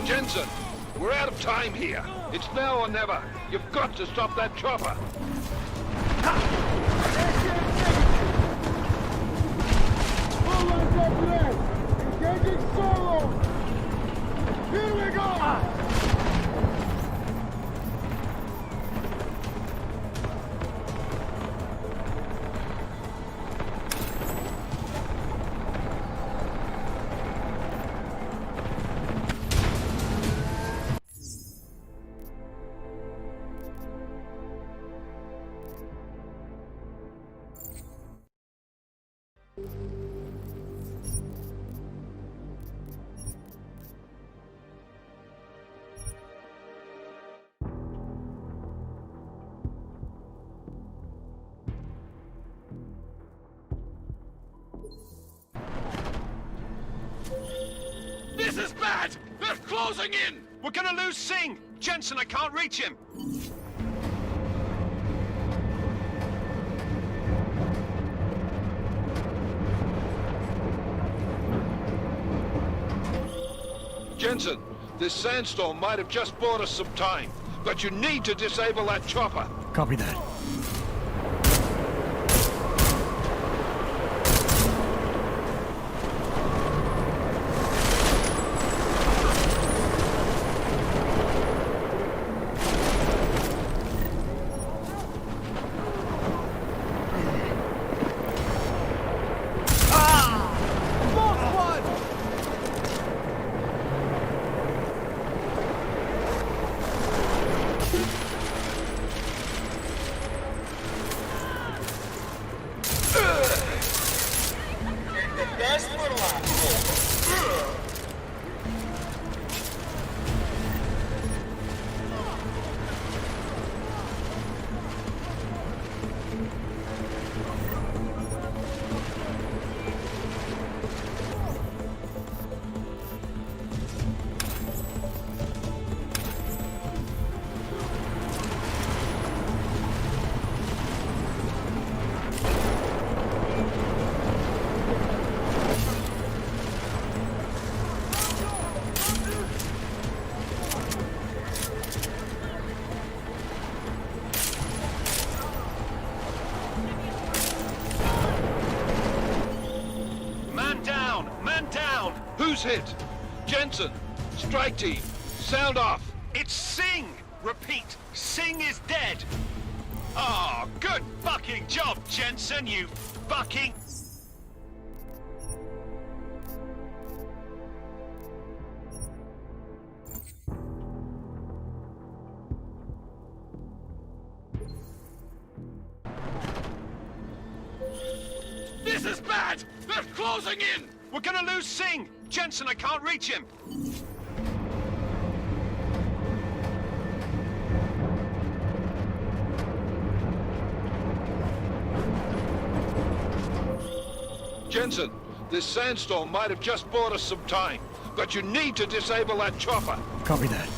Speaker 10: Jensen, we're out of time here. It's now or never. You've got to stop that chopper.
Speaker 17: Engaging solo! Here we go!
Speaker 10: This is bad! They're closing in! We're gonna lose Singh! Jensen, I can't reach him!
Speaker 5: Jensen, this sandstorm might have just bought us some time, but you need to disable that chopper.
Speaker 1: Copy that.
Speaker 10: Who's hit? Jensen, strike team, sound off.
Speaker 3: It's Singh! Repeat, Singh is dead! Ah, oh, good fucking job, Jensen, you fucking...
Speaker 10: This is bad! They're closing in!
Speaker 3: We're gonna lose Singh! Jensen, I can't reach him!
Speaker 10: Jensen, this sandstorm might have just bought us some time, but you need to disable that chopper.
Speaker 1: Copy that.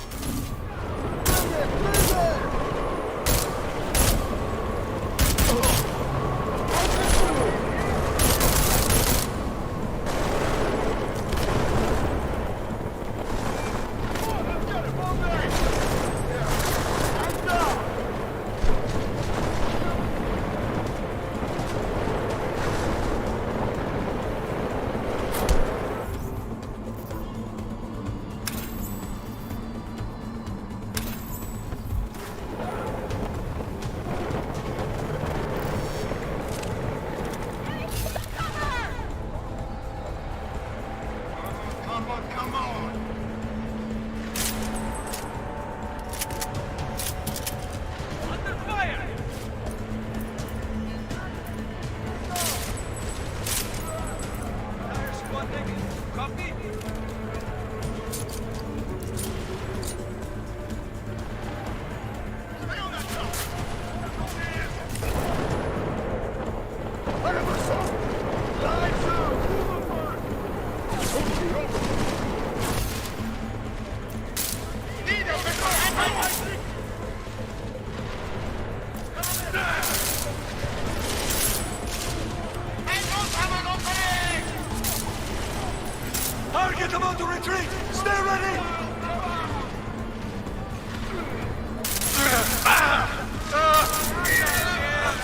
Speaker 17: Target about to retreat! Stay ready!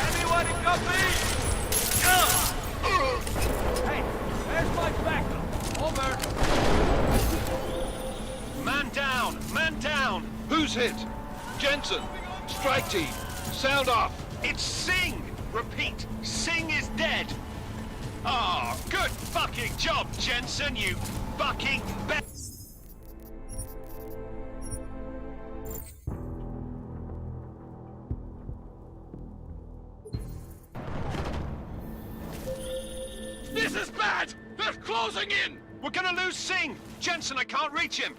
Speaker 6: Anybody copy? Hey, there's my backup. Over.
Speaker 3: Man down! Man down!
Speaker 10: Who's hit? Jensen, strike team, sound off.
Speaker 3: It's Singh! Repeat, Singh is dead! Ah, oh, good fucking job, Jensen, you fucking
Speaker 10: This is bad! They're closing in!
Speaker 3: We're gonna lose Singh! Jensen, I can't reach him!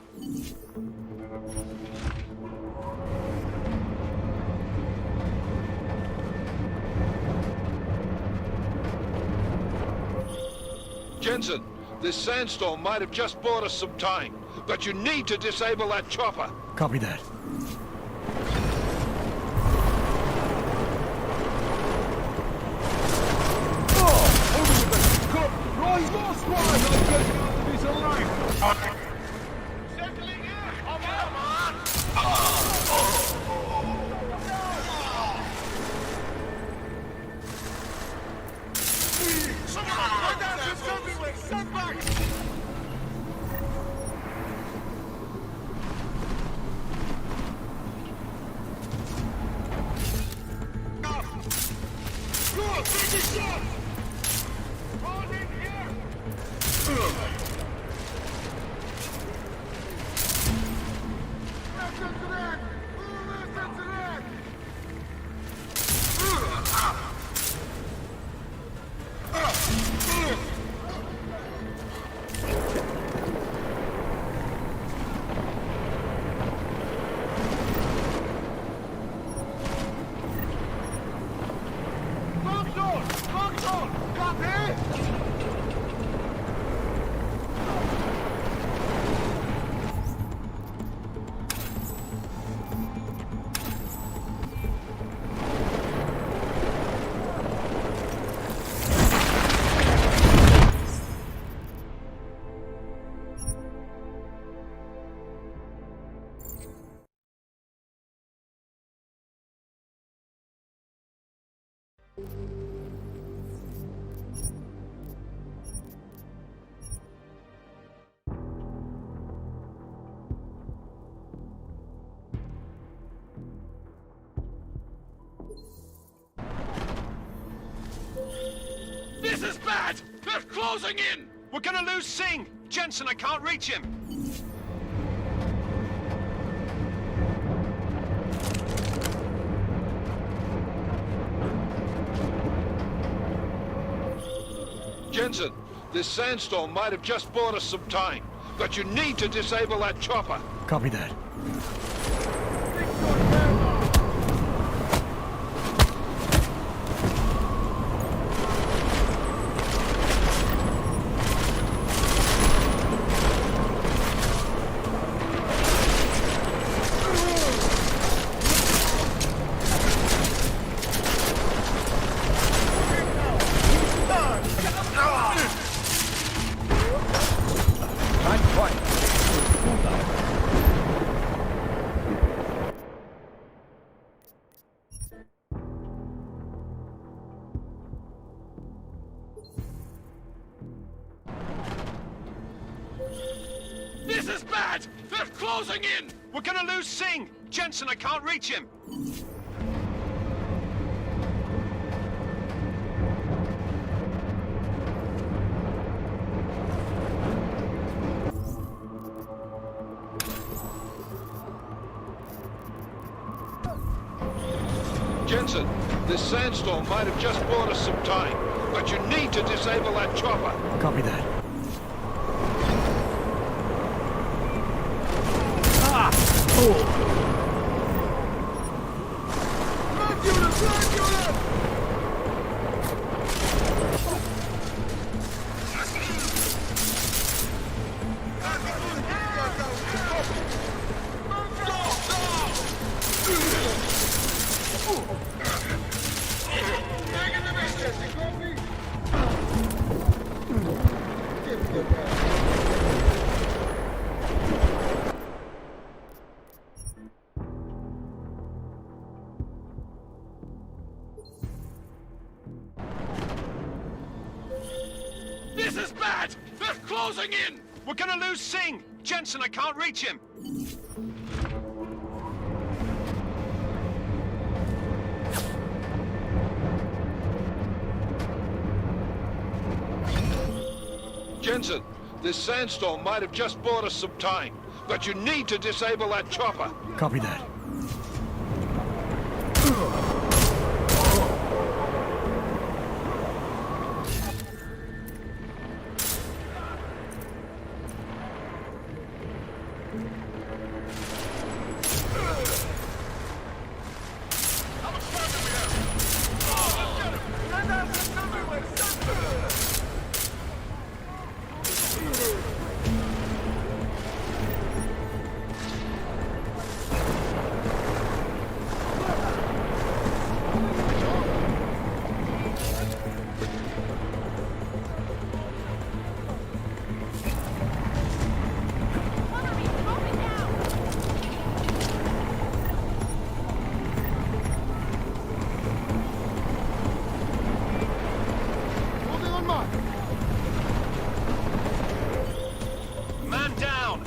Speaker 10: Jensen, this sandstorm might have just bought us some time, but you need to disable that chopper.
Speaker 1: Copy that.
Speaker 10: They're closing in!
Speaker 3: We're gonna lose Singh! Jensen, I can't reach him!
Speaker 10: Jensen, this sandstorm might have just bought us some time, but you need to disable that chopper.
Speaker 1: Copy that.
Speaker 10: This is bad! They're closing in!
Speaker 3: We're gonna lose Singh! Jensen, I can't reach him!
Speaker 10: Jensen, this sandstorm might have just bought us some time, but you need to disable that chopper.
Speaker 1: Copy that.
Speaker 10: This is bad! They're closing in!
Speaker 3: We're gonna lose Singh! Jensen, I can't reach him!
Speaker 10: Jensen, this sandstorm might have just bought us some time, but you need to disable that chopper.
Speaker 1: Copy that.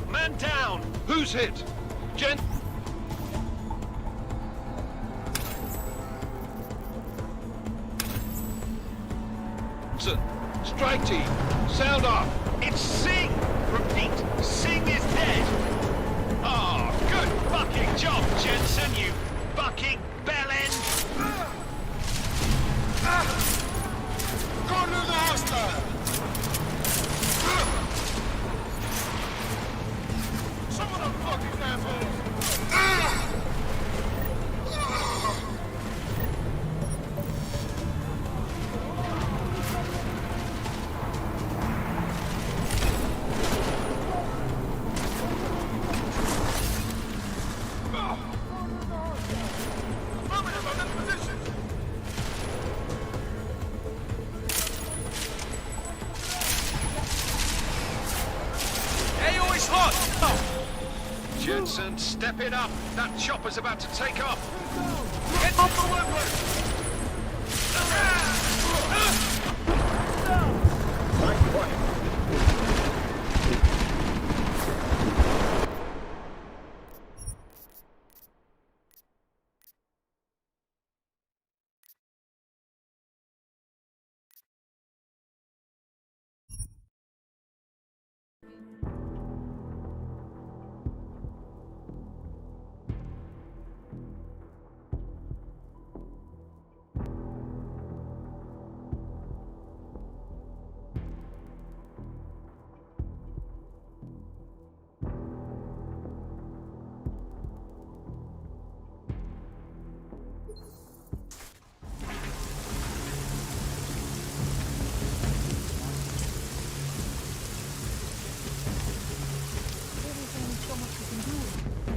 Speaker 3: Man down!
Speaker 10: Who's hit? Jensen, strike team, sound off.
Speaker 3: It's Singh! Repeat, Singh is dead! Oh, good fucking job, Jensen, you fucking bellend!
Speaker 17: Go to the hostile! Some of them fucking assholes!
Speaker 3: AIO is hot! Jensen, step it up. That chopper's about to take off. Get off the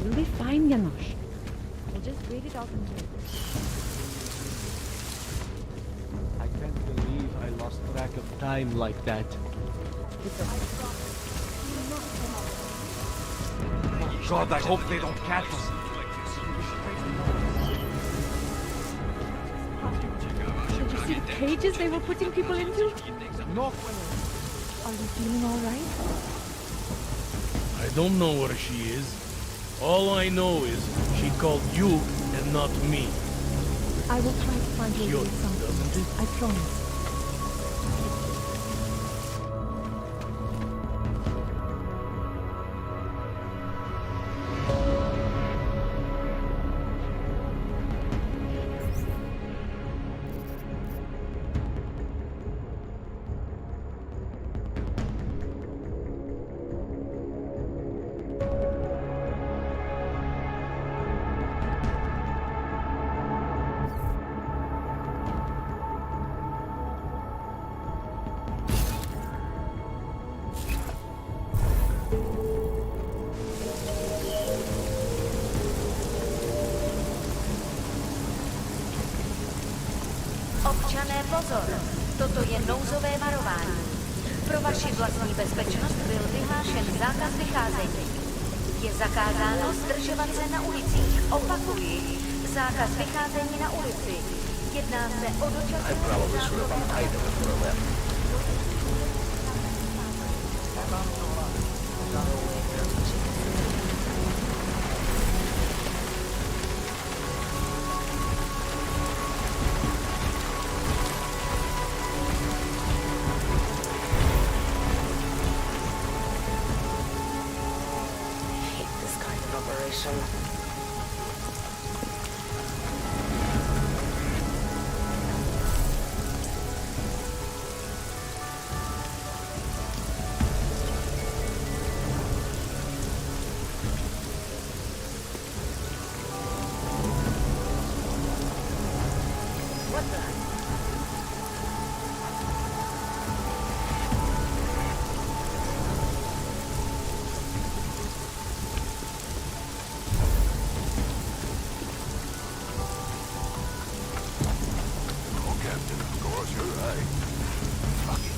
Speaker 18: We'll be fine, Janosch. We'll just wait it out until...
Speaker 19: I can't believe I lost track of time like that. Oh God, I hope they don't catch us.
Speaker 18: Did you see the cages they were putting people into?
Speaker 19: No.
Speaker 18: Are you feeling all right?
Speaker 20: I don't know where she is. All I know is she called you and not me.
Speaker 18: I will try to find you
Speaker 20: Sure,
Speaker 18: something.
Speaker 20: doesn't it?
Speaker 18: I promise.
Speaker 2: Občané, pozor! Toto je nouzové varování. Pro vaši vlastní bezpečnost byl vyhlášen zákaz vycházení. Je zakázáno zdržovat se na ulicích. Opakuji, zákaz vycházení na ulici. Jedná se o dočasné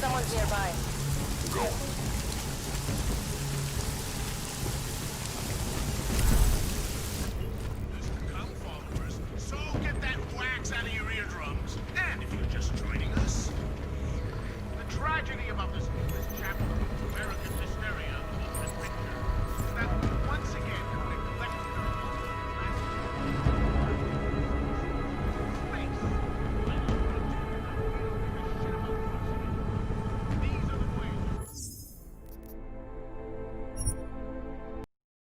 Speaker 2: Someone's nearby.
Speaker 17: Go. Come, followers. So get that wax out of your eardrums. And if you're just joining us, the tragedy about this chapter of American hysteria